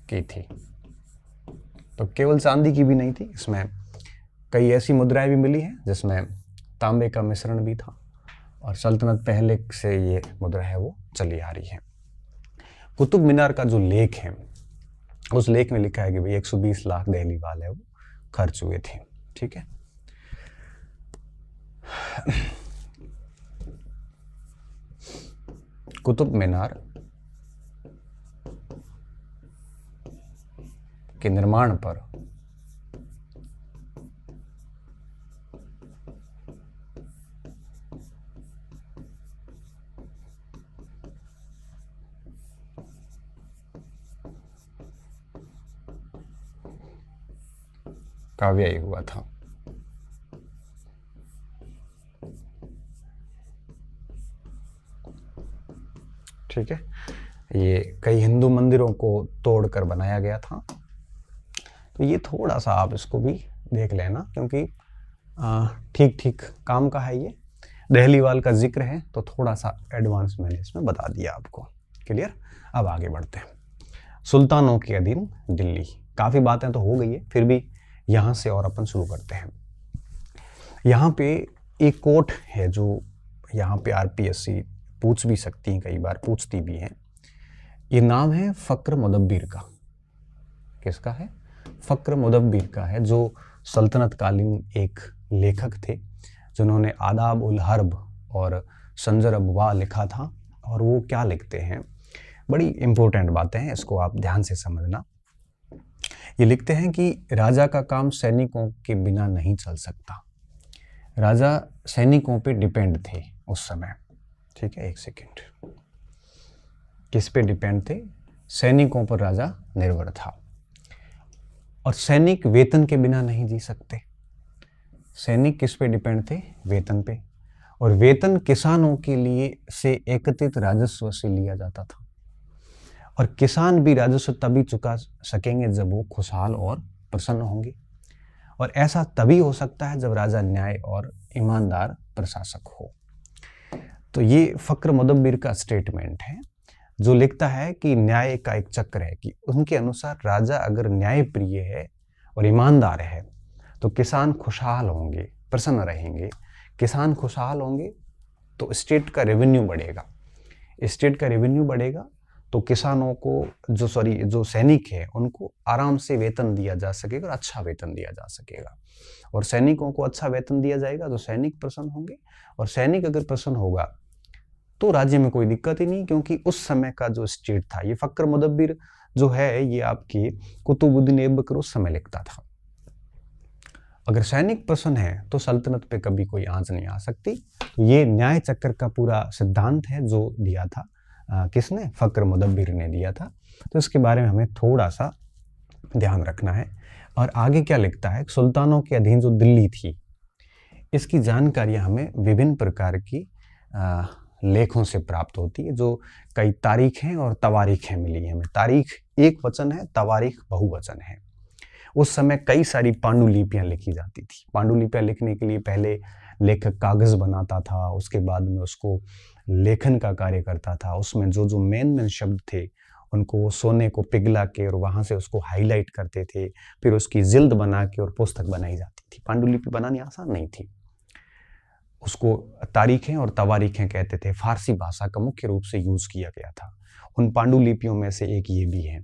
की थी। तो केवल चांदी की भी नहीं थी, इसमें कई ऐसी मुद्राएं भी मिली हैं जिसमें तांबे का मिश्रण भी था। और सल्तनत पहले से ये मुद्रा है वो चली आ रही है। कुतुब मीनार का जो लेख है उस लेख में लिखा है कि भाई 120 लाख दहलीवाल है वो खर्च हुए थे, ठीक है। कुतुब मीनार के निर्माण पर का व्यय हुआ था। ठीक है, ये कई हिंदू मंदिरों को तोड़कर बनाया गया था। तो ये थोड़ा सा आप इसको भी देख लेना, क्योंकि ठीक ठीक काम का है ये। दहलीवाल का जिक्र है तो थोड़ा सा एडवांस मैंने इसमें बता दिया आपको। क्लियर। अब आगे बढ़ते हैं। सुल्तानों के अधीन दिल्ली, काफ़ी बातें तो हो गई है, फिर भी यहाँ से और अपन शुरू करते हैं। यहाँ पे एक कोट है जो यहाँ पे आरपीएससी पूछ भी सकती हैं, कई बार पूछती भी हैं। ये नाम है फ़क्र मुदब्बिर का। किसका है? फ़क्र मुदब्बिर का है, जो सल्तनत कालीन एक लेखक थे जिन्होंने आदाब उल हर्ब और संजर अबवा लिखा था। और वो क्या लिखते हैं, बड़ी इंपॉर्टेंट बातें हैं, इसको आप ध्यान से समझना। ये लिखते हैं कि राजा का काम सैनिकों के बिना नहीं चल सकता। राजा सैनिकों पे डिपेंड थे उस समय। ठीक है, एक सेकेंड। किस पे डिपेंड थे? सैनिकों पर राजा निर्भर था। और सैनिक वेतन के बिना नहीं जी सकते। सैनिक किस पे डिपेंड थे? वेतन पे। और वेतन किसानों के लिए से एकत्रित राजस्व से लिया जाता था। और किसान भी राजस्व तभी चुका सकेंगे जब वो खुशहाल और प्रसन्न होंगे। और ऐसा तभी हो सकता है जब राजा न्याय और ईमानदार प्रशासक हो। तो ये फक्र मुदब्बिर का स्टेटमेंट है जो लिखता है कि न्याय का एक चक्र है, कि उनके अनुसार राजा अगर न्याय प्रिय है और ईमानदार है तो किसान खुशहाल होंगे, प्रसन्न रहेंगे। किसान खुशहाल होंगे तो स्टेट का रेवेन्यू बढ़ेगा, स्टेट का रेवेन्यू बढ़ेगा तो किसानों को जो सैनिक है उनको आराम से वेतन दिया जा सकेगा और अच्छा वेतन दिया जा सकेगा। और सैनिकों को अच्छा वेतन दिया जाएगा तो सैनिक प्रसन्न होंगे, और सैनिक अगर प्रसन्न होगा तो राज्य में कोई दिक्कत ही नहीं, क्योंकि उस समय का जो स्टेट था, ये फक्र मुदब्बिर जो है ये आपकी कुतुबुद्दीन ऐबक उस समय लिखता था। अगर सैनिक प्रसन्न है तो सल्तनत पे कभी कोई आंच नहीं आ सकती। तो ये न्याय चक्र का पूरा सिद्धांत है जो दिया था किसने, फक्र मुदब्बिर ने दिया था। तो इसके बारे में हमें थोड़ा सा ध्यान रखना है। और आगे क्या लिखता है, सुल्तानों के अधीन जो दिल्ली थी इसकी जानकारियां हमें विभिन्न प्रकार की लेखों से प्राप्त होती है, जो कई तारीखें और तवारीखें मिली हैं हमें। तारीख एक वचन है, तवारीख बहुवचन है। उस समय कई सारी पांडुलिपियां लिखी जाती थी। पांडुलिपियां लिखने के लिए पहले लेखक कागज बनाता था, उसके बाद में उसको लेखन का कार्य करता था। उसमें जो जो मेन शब्द थे उनको वो सोने को पिघला के और वहां से उसको हाईलाइट करते थे, फिर उसकी जिल्द बना के और पुस्तक बनाई जाती थी। पांडुलिपि बनानी आसान नहीं थी। उसको तारीखें और तवारीखें कहते थे। फारसी भाषा का मुख्य रूप से यूज किया गया था। उन पांडुलिपियों में से एक ये भी है।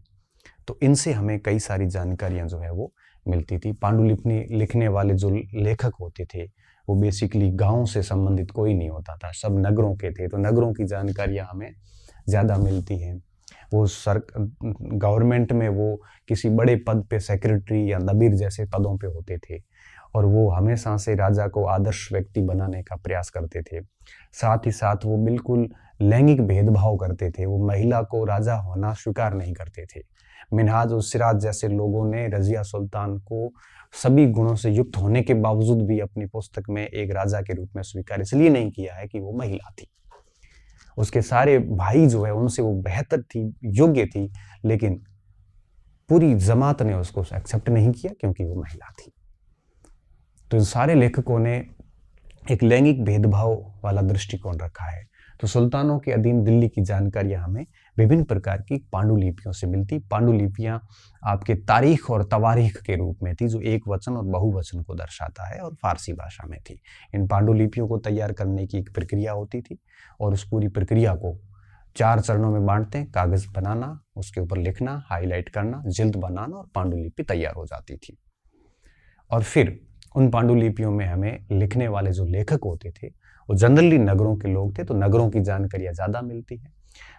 तो इनसे हमें कई सारी जानकारियां जो है वो मिलती थी। पांडुलिपि लिखने वाले जो लेखक होते थे वो बेसिकली गांव से संबंधित कोई नहीं होता था, सब नगरों के थे। तो नगरों की जानकारियां हमें ज़्यादा मिलती हैं। वो गवर्नमेंट में वो किसी बड़े पद पे सेक्रेटरी या नबीर जैसे पदों पे होते थे, और वो हमेशा से राजा को आदर्श व्यक्ति बनाने का प्रयास करते थे। साथ ही साथ वो बिल्कुल लैंगिक भेदभाव करते थे। वो महिला को राजा होना स्वीकार नहीं करते थे। मिनहाज और सिराज जैसे लोगों ने रजिया सुल्तान को सभी गुणों से युक्त होने के बावजूद भी अपनी पुस्तक में एक राजा के रूप में स्वीकार इसलिए नहीं किया है कि वो महिला थी। उसके सारे भाई जो है उनसे वो बेहतर थी, योग्य थी, लेकिन पूरी जमात ने उसको एक्सेप्ट नहीं किया क्योंकि वो महिला थी। तो इन सारे लेखकों ने एक लैंगिक भेदभाव वाला दृष्टिकोण रखा है। तो सुल्तानों के अधीन दिल्ली की जानकारियां हमें विभिन्न प्रकार की पांडुलिपियों से मिलती। पांडुलिपियां आपके तारीख और तवारीख के रूप में थी, जो एक वचन और बहुवचन को दर्शाता है, और फारसी भाषा में थी। इन पांडुलिपियों को तैयार करने की एक प्रक्रिया होती थी, और उस पूरी प्रक्रिया को 4 चरणों में बांटते हैं। कागज बनाना, उसके ऊपर लिखना, हाईलाइट करना, जिल्द बनाना, और पांडुलिपि तैयार हो जाती थी। और फिर उन पांडुलिपियों में हमें लिखने वाले जो लेखक होते थे वो जनरली नगरों के लोग थे। तो नगरों की जानकारियां ज़्यादा मिलती है,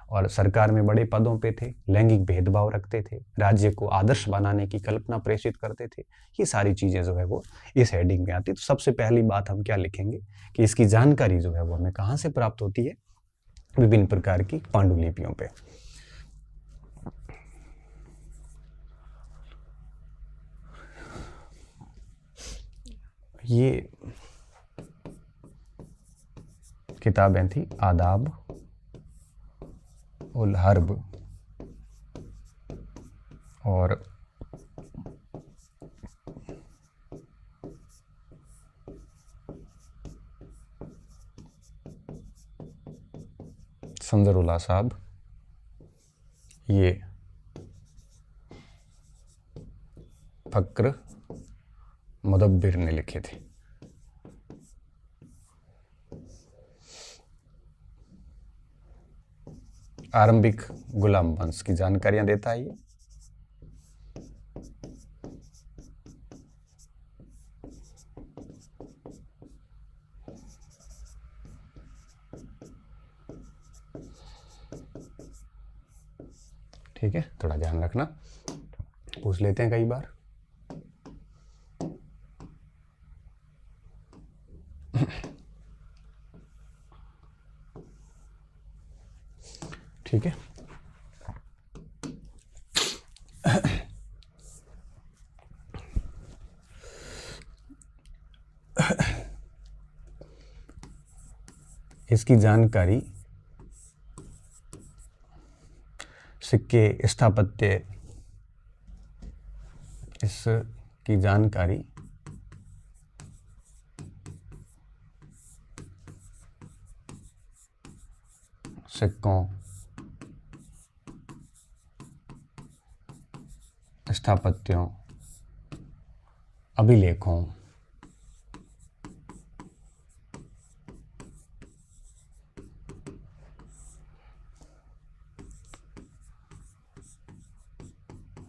और सरकार में बड़े पदों पे थे, लैंगिक भेदभाव रखते थे, राज्य को आदर्श बनाने की कल्पना प्रेषित करते थे। ये सारी चीज़ें जो है वो इस हेडिंग में आती। तो सबसे पहली बात हम क्या लिखेंगे कि इसकी जानकारी जो है वो हमें कहाँ से प्राप्त होती है, विभिन्न प्रकार की पांडुलिपियों पे। ये किताबें थी आदाब उल हर्ब और संजरुल्लाह साहब, ये फक्र मुदब्बिर ने लिखे थे। आरंभिक गुलाम वंश की जानकारियां देता है ये। ठीक है, थोड़ा ध्यान रखना, पूछ लेते हैं कई बार। ठीक है, इसकी जानकारी सिक्के स्थापत्य, इसकी जानकारी सिक्कों, स्थापत्यों, अभिलेखों,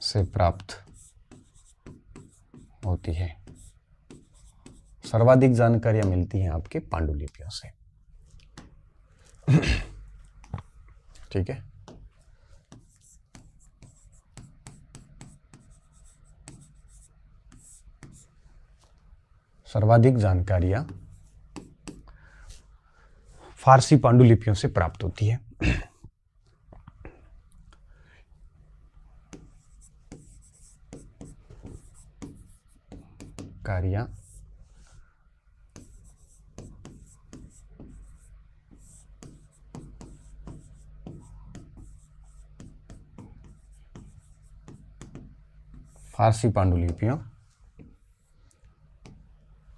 से प्राप्त होती है। सर्वाधिक जानकारियां मिलती हैं आपके पांडुलिपियों से। ठीक है। सर्वाधिक जानकारियां फारसी पांडुलिपियों से प्राप्त होती है। कार्या फारसी पांडुलिपियों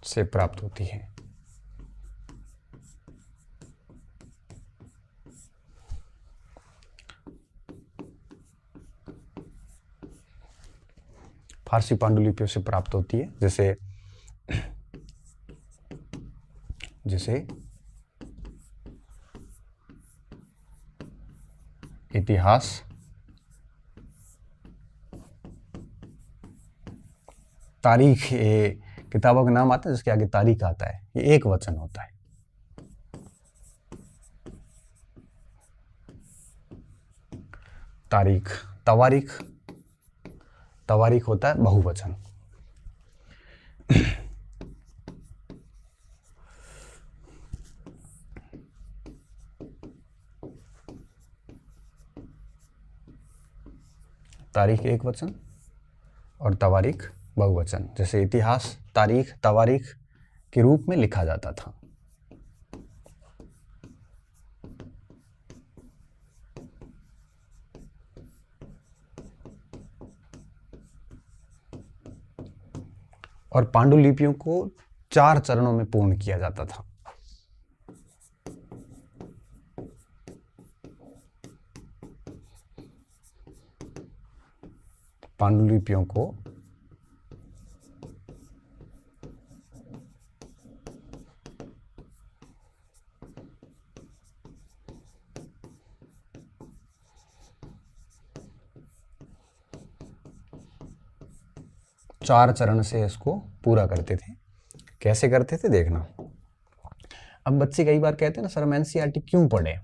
से प्राप्त होती है। फारसी पांडुलिपियों से प्राप्त होती है, जैसे इतिहास, तारीख, ये किताबों का नाम आता है जिसके आगे तारीख आता है, ये एक वचन होता है। तारीख, तवारीख, तवारीख होता है बहुवचन। तारीख एक वचन और तवारीख बहुवचन। जैसे इतिहास तारीख तवारीख के रूप में लिखा जाता था। और पांडुलिपियों को 4 चरणों में पूर्ण किया जाता था। पांडुलिपियों को 4 चरण से इसको पूरा करते थे। कैसे करते थे देखना। अब बच्चे कई बार कहते हैं ना, सर हम एनसीईआरटी क्यों पढ़े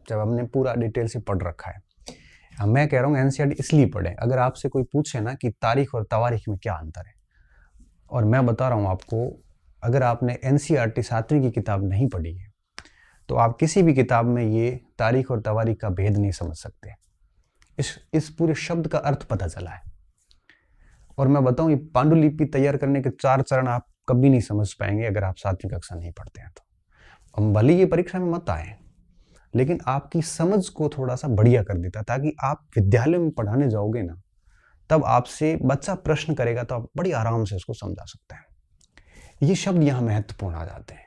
जब हमने पूरा डिटेल से पढ़ रखा है। मैं कह रहा हूँ एनसीईआरटी इसलिए पढ़े, अगर आपसे कोई पूछे ना कि तारीख और तवारीख में क्या अंतर है, और मैं बता रहा हूँ आपको, अगर आपने एनसीईआरटी 7वीं की किताब नहीं पढ़ी है तो आप किसी भी किताब में ये तारीख और तवारीख का भेद नहीं समझ सकते। इस पूरे शब्द का अर्थ पता चला है। और मैं बताऊं, ये पांडुलिपि तैयार करने के 4 चरण आप कभी नहीं समझ पाएंगे अगर आप 7वीं कक्षा नहीं पढ़ते हैं तो। भले ये परीक्षा में मत आए, लेकिन आपकी समझ को थोड़ा सा बढ़िया कर देता, ताकि आप विद्यालय में पढ़ाने जाओगे ना, तब आपसे बच्चा प्रश्न करेगा तो आप बड़ी आराम से उसको समझा सकते हैं। ये शब्द यहाँ महत्वपूर्ण आ जाते हैं।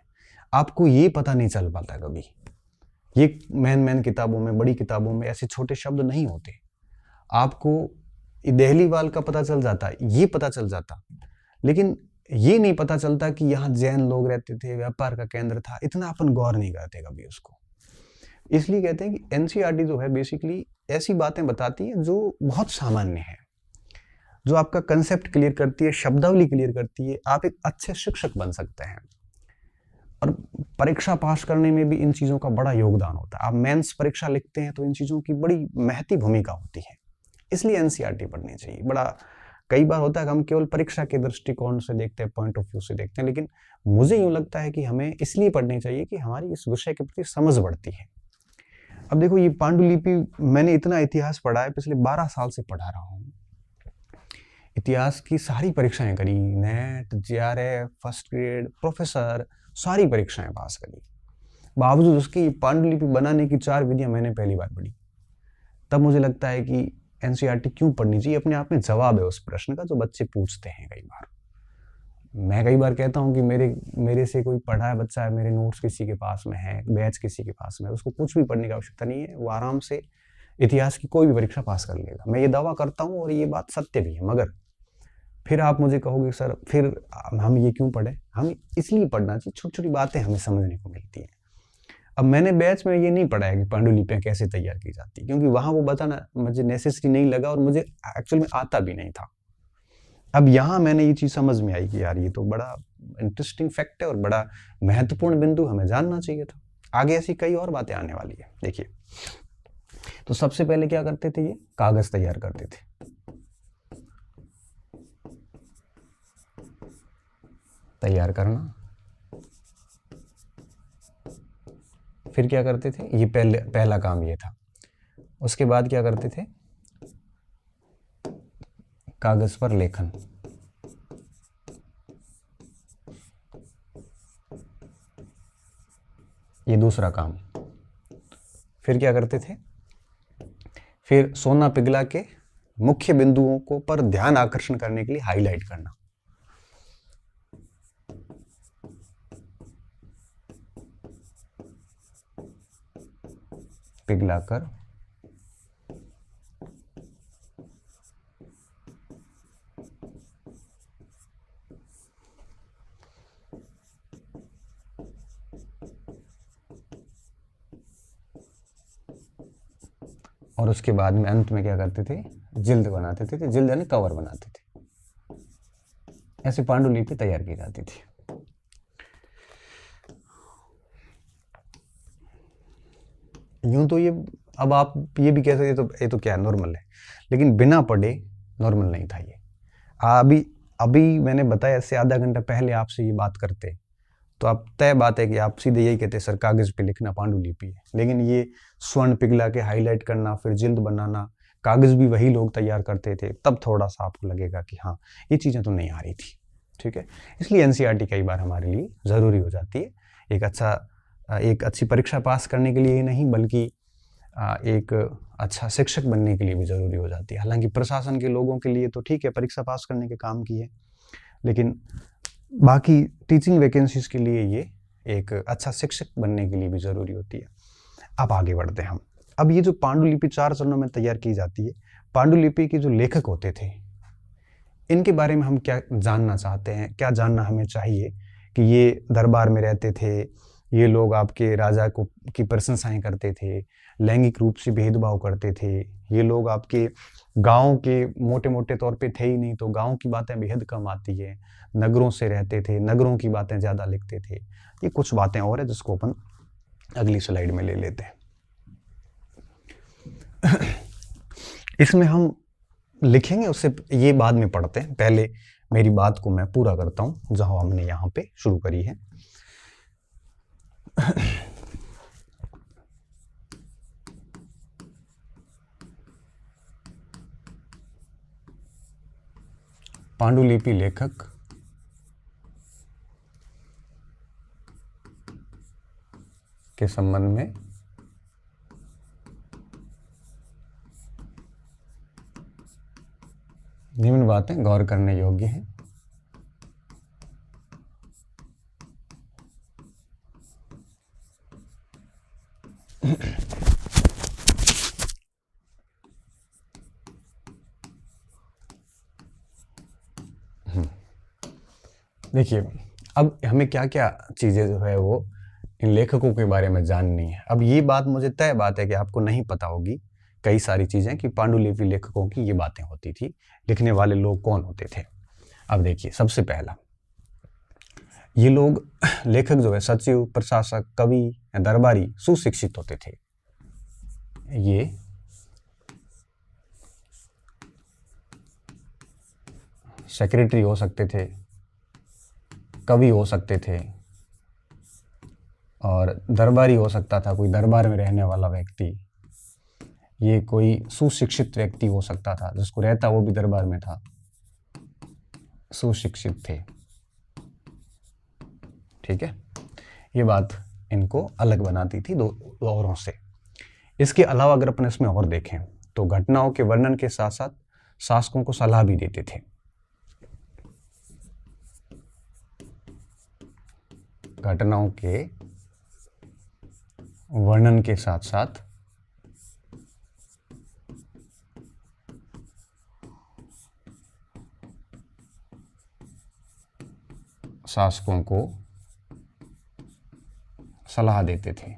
आपको ये पता नहीं चल पाता कभी। ये मैन किताबों में, बड़ी किताबों में ऐसे छोटे शब्द नहीं होते। आपको देहलीवाल का पता चल जाता, ये पता चल जाता, लेकिन ये नहीं पता चलता कि यहाँ जैन लोग रहते थे, व्यापार का केंद्र था। इतना अपन गौर नहीं करते कभी उसको। इसलिए कहते हैं कि एनसीईआरटी जो है बेसिकली ऐसी बातें बताती है जो बहुत सामान्य है, जो आपका कंसेप्ट क्लियर करती है, शब्दावली क्लियर करती है। आप एक अच्छे शिक्षक बन सकते हैं। और परीक्षा पास करने में भी इन चीजों का बड़ा योगदान होता है। आप मेंस परीक्षा लिखते हैं तो इन चीजों की बड़ी महती भूमिका होती है। इसलिए एनसीईआरटी पढ़नी चाहिए। बड़ा कई बार होता है कि हम केवल परीक्षा के दृष्टिकोण से देखते हैं, पॉइंट ऑफ व्यू से देखते हैं, लेकिन मुझे यूं लगता है कि हमें इसलिए पढ़नी चाहिए कि हमारी इस विषय के प्रति समझ बढ़ती है। अब देखो, ये पांडुलिपि मैंने इतना इतिहास पढ़ा है, पिछले 12 साल से पढ़ा रहा हूँ। इतिहास की सारी परीक्षाएं करी, net, JRF, first grade, professor, सारी परीक्षाएं पास करी। बावजूद उसकी पांडुलिपि बनाने की 4 विधियां मैंने पहली बार पढ़ी। तब मुझे लगता है कि एनसीईआरटी क्यों पढ़नी चाहिए। अपने आप में जवाब है उस प्रश्न का जो बच्चे पूछते हैं कई बार। मैं कई बार कहता हूँ कि मेरे से कोई पढ़ा है बच्चा है, मेरे नोट्स किसी के पास में है, बैच किसी के पास में है, उसको कुछ भी पढ़ने की आवश्यकता नहीं है, वो आराम से इतिहास की कोई भी परीक्षा पास कर लेगा। मैं ये दावा करता हूँ और ये बात सत्य भी है। मगर फिर आप मुझे कहोगे सर फिर हम ये क्यों पढ़े? हम इसलिए पढ़ना चाहिए, छोटी छोटी बातें हमें समझने को मिलती हैं। अब मैंने बैच में ये नहीं पढ़ा है कि पांडुलिपियाँ कैसे तैयार की जाती है, क्योंकि वहाँ वो बताना मुझे नेसेसरी नहीं लगा और मुझे एक्चुअल में आता भी नहीं था। अब यहाँ मैंने ये चीज़ समझ में आई कि यार ये तो बड़ा इंटरेस्टिंग फैक्ट है और बड़ा महत्वपूर्ण बिंदु हमें जानना चाहिए था। आगे ऐसी कई और बातें आने वाली है। देखिए, तो सबसे पहले क्या करते थे, ये कागज तैयार करते थे। तैयार करना, फिर क्या करते थे, ये पहला काम ये था। उसके बाद क्या करते थे, कागज पर लेखन। ये दूसरा काम। फिर क्या करते थे, फिर सोना पिघला के मुख्य बिंदुओं को पर ध्यान आकर्षण करने के लिए हाईलाइट करना। पिघलाकर और उसके बाद में अंत में क्या करते थे, जिल्द बनाते थे, जिल्द यानी कवर बनाते थे। ऐसे पांडुलिपि तैयार की जाती थी। यूं तो ये, अब आप ये भी कह सकते ये तो क्या नॉर्मल है, लेकिन बिना पढ़े नॉर्मल नहीं था ये। अभी मैंने बताया, इससे आधा घंटा पहले आपसे ये बात करते तो आप तय बात है कि आप सीधे यही कहते सर कागज पे लिखना पांडुलिपि है। लेकिन ये स्वर्ण पिघला के हाईलाइट करना, फिर जिल्द बनाना, कागज भी वही लोग तैयार करते थे, तब थोड़ा सा आपको लगेगा कि हाँ ये चीज़ें तो नहीं आ रही थी। ठीक है, इसलिए एनसीईआरटी कई बार हमारे लिए ज़रूरी हो जाती है। एक अच्छी परीक्षा पास करने के लिए ही नहीं, बल्कि एक अच्छा शिक्षक बनने के लिए भी ज़रूरी हो जाती है। हालांकि प्रशासन के लोगों के लिए तो ठीक है, परीक्षा पास करने के काम की है, लेकिन बाकी टीचिंग वैकेंसीज के लिए ये एक अच्छा शिक्षक बनने के लिए भी ज़रूरी होती है। अब आगे बढ़ते हैं हम। अब ये जो पांडुलिपि 4 चरणों में तैयार की जाती है, पांडुलिपि के जो लेखक होते थे, इनके बारे में हम क्या जानना चाहते हैं, क्या जानना हमें चाहिए कि ये दरबार में रहते थे, ये लोग आपके राजा को की प्रशंसाएं करते थे, लैंगिक रूप से भेदभाव करते थे, ये लोग आपके गांव के मोटे मोटे तौर पे थे ही नहीं, तो गांव की बातें बेहद कम आती है, नगरों से रहते थे, नगरों की बातें ज़्यादा लिखते थे। ये कुछ बातें और है जिसको अपन अगली स्लाइड में ले लेते हैं। इसमें हम लिखेंगे, उससे ये बाद में पढ़ते हैं। पहले मेरी बात को मैं पूरा करता हूं जहां हमने यहां पे शुरू करी है। पांडुलिपि लेखक के संबंध में निम्न बातें गौर करने योग्य हैं। देखिए, अब हमें क्या क्या चीज़ें जो है वो इन लेखकों के बारे में जाननी है। अब ये बात मुझे तय बात है कि आपको नहीं पता होगी कई सारी चीज़ें कि पांडुलिपि लेखकों की ये बातें होती थी, लिखने वाले लोग कौन होते थे। अब देखिए, सबसे पहला, ये लोग लेखक जो है सचिव, प्रशासक, कवि या दरबारी सुशिक्षित होते थे। ये सेक्रेटरी हो सकते थे, कवि हो सकते थे, और दरबारी हो सकता था कोई दरबार में रहने वाला व्यक्ति। ये कोई सुशिक्षित व्यक्ति हो सकता था, जिसको रहता वो भी दरबार में था, सुशिक्षित थे। ठीक है, ये बात इनको अलग बनाती थी दो औरों से। इसके अलावा अगर अपन इसमें और देखें तो घटनाओं के वर्णन के साथ साथ शासकों को सलाह भी देते थे। घटनाओं के वर्णन के साथ साथ शासकों को सलाह देते थे।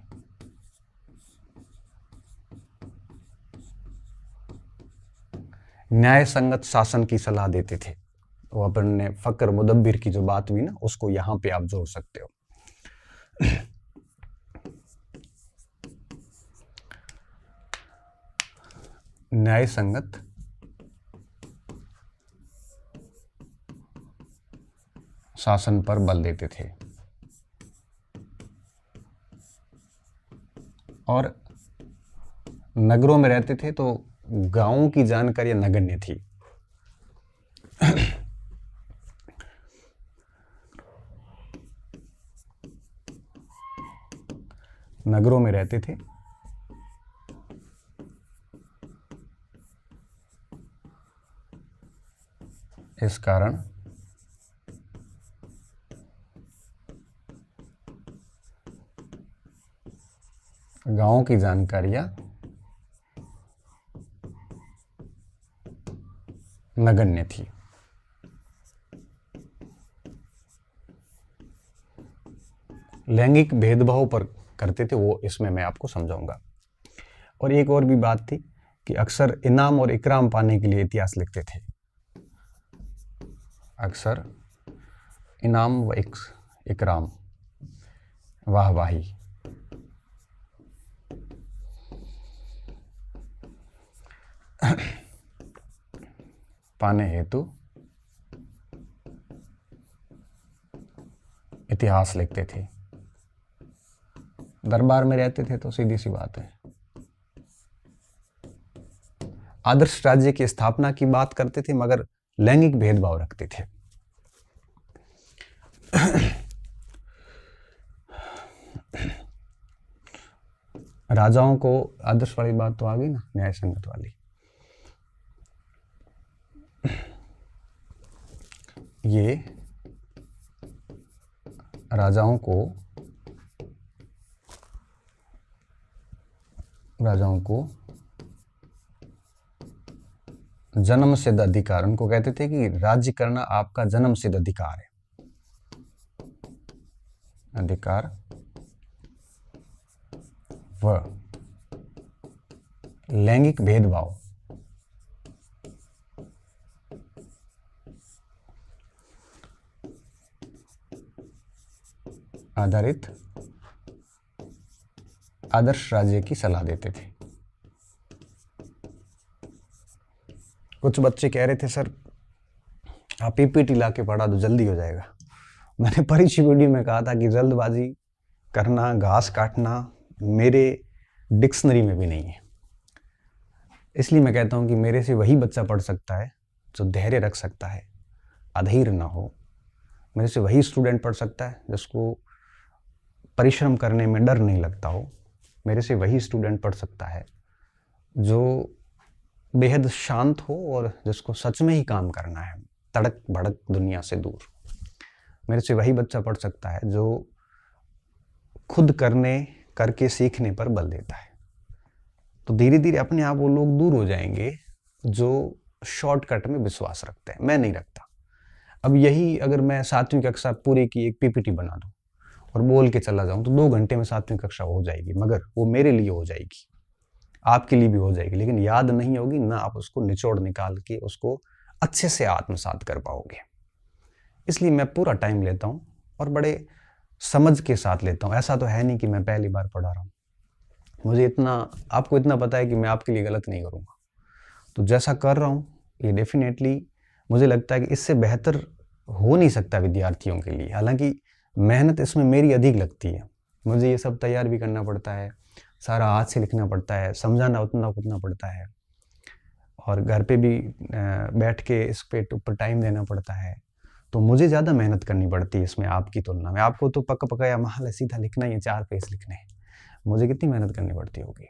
न्याय संगत शासन की सलाह देते थे। वो अपन ने फकर मुदब्बिर की जो बात हुई ना, उसको यहां पे आप जोड़ सकते हो। न्याय संगत शासन पर बल देते थे और नगरों में रहते थे तो गांवों की जानकारी नगण्य थी। नगरों में रहते थे इस कारण गांवों की जानकारियां नगण्य थी। लैंगिक भेदभाव पर करते थे, वो इसमें मैं आपको समझाऊंगा। और एक और भी बात थी कि अक्सर इनाम और इकराम पाने के लिए इतिहास लिखते थे। अक्सर इनाम व इकराम, वाहवाही, पाने हेतु इतिहास लिखते थे। दरबार में रहते थे तो सीधी सी बात है, आदर्श राज्य की स्थापना की बात करते थे मगर लैंगिक भेदभाव रखते थे। राजाओं को आदर्श वाली बात तो आ गई ना, न्याय संगत वाली। ये राजाओं को जन्म सिद्ध अधिकार, उनको कहते थे कि राज्य करना आपका जन्म सिद्ध अधिकार है। अधिकार व लैंगिक भेदभाव आधारित आदर्श राज्य की सलाह देते थे। कुछ बच्चे कह रहे थे सर आप पीपीटी ला के पढ़ा दो जल्दी हो जाएगा। मैंने परीक्षा वीडियो में कहा था कि जल्दबाजी करना, घास काटना मेरे डिक्शनरी में भी नहीं है। इसलिए मैं कहता हूं कि मेरे से वही बच्चा पढ़ सकता है जो धैर्य रख सकता है, अधीर ना हो। मेरे से वही स्टूडेंट पढ़ सकता है जिसको परिश्रम करने में डर नहीं लगता हो। मेरे से वही स्टूडेंट पढ़ सकता है जो बेहद शांत हो और जिसको सच में ही काम करना है, तड़क भड़क दुनिया से दूर। मेरे से वही बच्चा पढ़ सकता है जो खुद करके सीखने पर बल देता है। तो धीरे धीरे अपने आप वो लोग दूर हो जाएंगे जो शॉर्टकट में विश्वास रखते हैं। मैं नहीं रखता। अब यही अगर मैं 7वीं कक्षा पूरी की एक पीपीटी बना दूं और बोल के चला जाऊं तो 2 घंटे में 7वीं कक्षा हो जाएगी, मगर वो मेरे लिए हो जाएगी, आपके लिए भी हो जाएगी, लेकिन याद नहीं होगी ना। आप उसको निचोड़ निकाल के उसको अच्छे से आत्मसात कर पाओगे। इसलिए मैं पूरा टाइम लेता हूं और बड़े समझ के साथ लेता हूं। ऐसा तो है नहीं कि मैं पहली बार पढ़ा रहा हूं। मुझे आपको इतना पता है कि मैं आपके लिए गलत नहीं करूंगा। तो जैसा कर रहा हूं ये डेफिनेटली मुझे लगता है कि इससे बेहतर हो नहीं सकता विद्यार्थियों के लिए। हालांकि मेहनत इसमें मेरी अधिक लगती है, मुझे ये सब तैयार भी करना पड़ता है, सारा हाथ से लिखना पड़ता है, समझाना उतना पड़ता है, और घर पे भी बैठ के इस पे ऊपर टाइम देना पड़ता है। तो मुझे ज़्यादा मेहनत करनी पड़ती है इसमें आपकी तुलना में। आपको तो पकाया महल सीधा लिखना ही है, 4 पेज लिखने हैं, मुझे कितनी मेहनत करनी पड़ती होगी।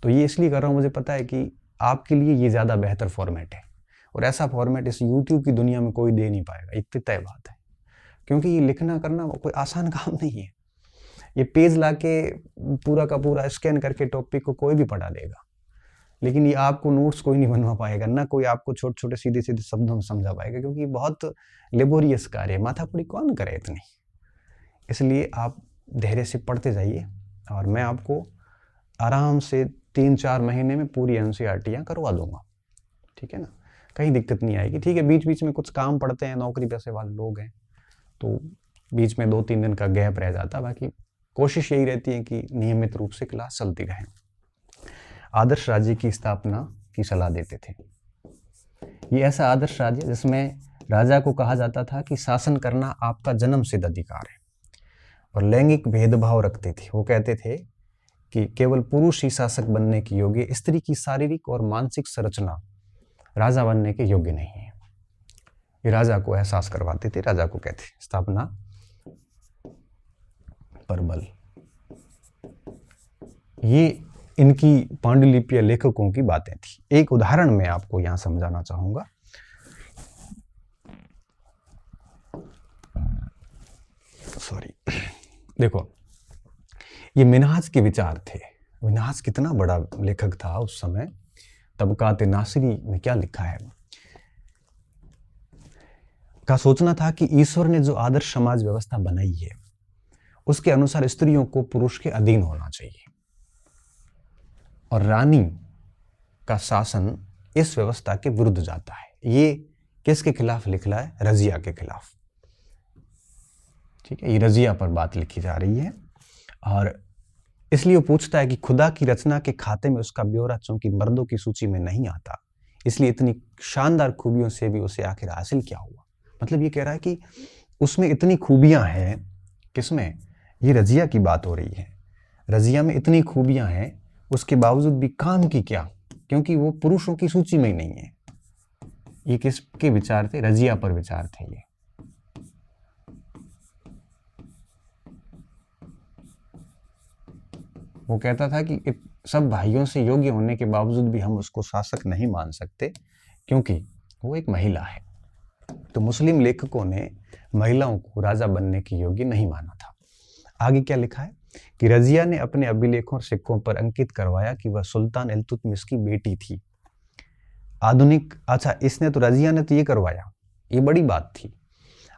तो ये इसलिए कर रहा हूँ, मुझे पता है कि आपके लिए ये ज़्यादा बेहतर फॉर्मेट है, और ऐसा फॉर्मेट इस यूट्यूब की दुनिया में कोई दे नहीं पाएगा, इतनी तय बात है। क्योंकि ये लिखना करना कोई आसान काम नहीं है। ये पेज लाके पूरा का पूरा स्कैन करके टॉपिक को कोई भी पढ़ा देगा, लेकिन ये आपको नोट्स कोई नहीं बनवा पाएगा, ना कोई आपको छोटे छोटे सीधे सीधे शब्दों में समझा पाएगा, क्योंकि बहुत लेबोरियस कार्य है, माथापड़ी कौन करे इतनी। इसलिए आप धैर्य से पढ़ते जाइए और मैं आपको आराम से 3-4 महीने में पूरी एनसीईआरटीयाँ करवा दूंगा, ठीक है ना, कहीं दिक्कत नहीं आएगी। ठीक है, बीच बीच में कुछ काम पड़ते हैं, नौकरी पैसे वाले लोग हैं, तो बीच में 2-3 दिन का गैप रह जाता, बाकी कोशिश यही रहती है कि नियमित रूप से क्लास चलती रहे। आदर्श राज्य की स्थापना की सलाह देते थे। ये ऐसा आदर्श राज्य जिसमें राजा को कहा जाता था कि शासन करना आपका जन्म सिद्ध अधिकार है, और लैंगिक भेदभाव रखते थे। वो कहते थे कि केवल पुरुष ही शासक बनने के योग्य, स्त्री की शारीरिक और मानसिक संरचना राजा बनने के योग्य नहीं है। ये राजा को एहसास करवाते थे। राजा को कहते स्थापना पर बल। ये इनकी पांडुलिपि लेखकों की बातें थी। एक उदाहरण मैं आपको यहां समझाना चाहूंगा। सॉरी, देखो, ये मिन्हाज के विचार थे। मिन्हाज कितना बड़ा लेखक था उस समय। तबकात नासिरी में क्या लिखा है, का सोचना था कि ईश्वर ने जो आदर्श समाज व्यवस्था बनाई है उसके अनुसार स्त्रियों को पुरुष के अधीन होना चाहिए, और रानी का शासन इस व्यवस्था के विरुद्ध जाता है। ये किसके खिलाफ लिखा है? रजिया के खिलाफ। ठीक है, ये रजिया पर बात लिखी जा रही है, और इसलिए वो पूछता है कि खुदा की रचना के खाते में उसका ब्यौरा चूंकि मर्दों की सूची में नहीं आता, इसलिए इतनी शानदार खूबियों से भी उसे आखिर हासिल क्या हुआ। मतलब ये कह रहा है कि उसमें इतनी खूबियां हैं। किसमें? ये रजिया की बात हो रही है। रजिया में इतनी खूबियां हैं, उसके बावजूद भी काम की क्या, क्योंकि वो पुरुषों की सूची में ही नहीं है। ये किसके विचार थे? रजिया पर विचार थे ये। वो कहता था कि सब भाइयों से योग्य होने के बावजूद भी हम उसको शासक नहीं मान सकते, क्योंकि वो एक महिला है। तो मुस्लिम लेखकों ने महिलाओं को राजा बनने के योग्य नहीं माना था। आगे क्या लिखा है कि रजिया ने अपने अभिलेखों और सिक्कों पर अंकित करवाया कि वह सुल्तान इल्तुतमिश की बेटी थी। आधुनिक, अच्छा, इसने तो, रजिया ने तो ये करवाया, ये बड़ी बात थी।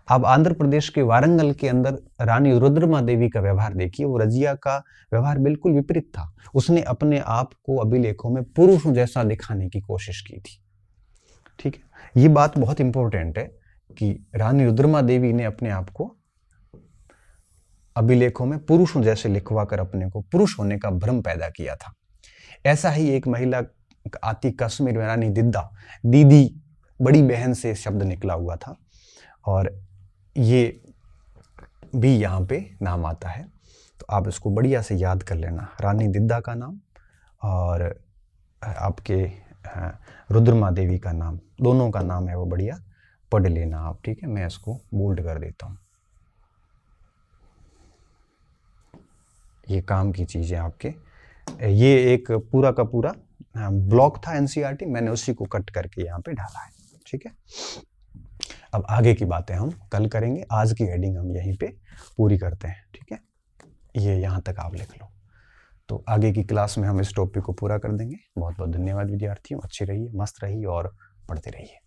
अब आंध्र प्रदेश के वारंगल के अंदर रानी रुद्रमा देवी का व्यवहार देखिए। वो रजिया का व्यवहार बिल्कुल विपरीत था। उसने अपने आप को अभिलेखों में पुरुष जैसा दिखाने की कोशिश की थी। ठीक है, ये बात बहुत इंपॉर्टेंट है कि रानी रुद्रमा देवी ने अपने आप को अभिलेखों में पुरुषों जैसे लिखवा कर अपने को पुरुष होने का भ्रम पैदा किया था। ऐसा ही एक महिला आती कश्मीर में, रानी दिद्दा, दीदी, बड़ी बहन से शब्द निकला हुआ था, और ये भी यहाँ पे नाम आता है। तो आप इसको बढ़िया से याद कर लेना, रानी दिद्दा का नाम और आपके रुद्रमा देवी का नाम, दोनों का नाम है वो बढ़िया पढ़ लेना आप। ठीक है, मैं इसको बोल्ड कर देता हूँ। ये काम की चीज़ें आपके, ये एक पूरा का पूरा ब्लॉक था एनसीईआरटी, मैंने उसी को कट करके यहाँ पे डाला है। ठीक है, अब आगे की बातें हम कल करेंगे। आज की हेडिंग हम यहीं पे पूरी करते हैं। ठीक है, ये यहाँ तक आप लिख लो। तो आगे की क्लास में हम इस टॉपिक को पूरा कर देंगे। बहुत बहुत धन्यवाद विद्यार्थियों। अच्छी रहिए, मस्त रहिए और पढ़ते रहिए।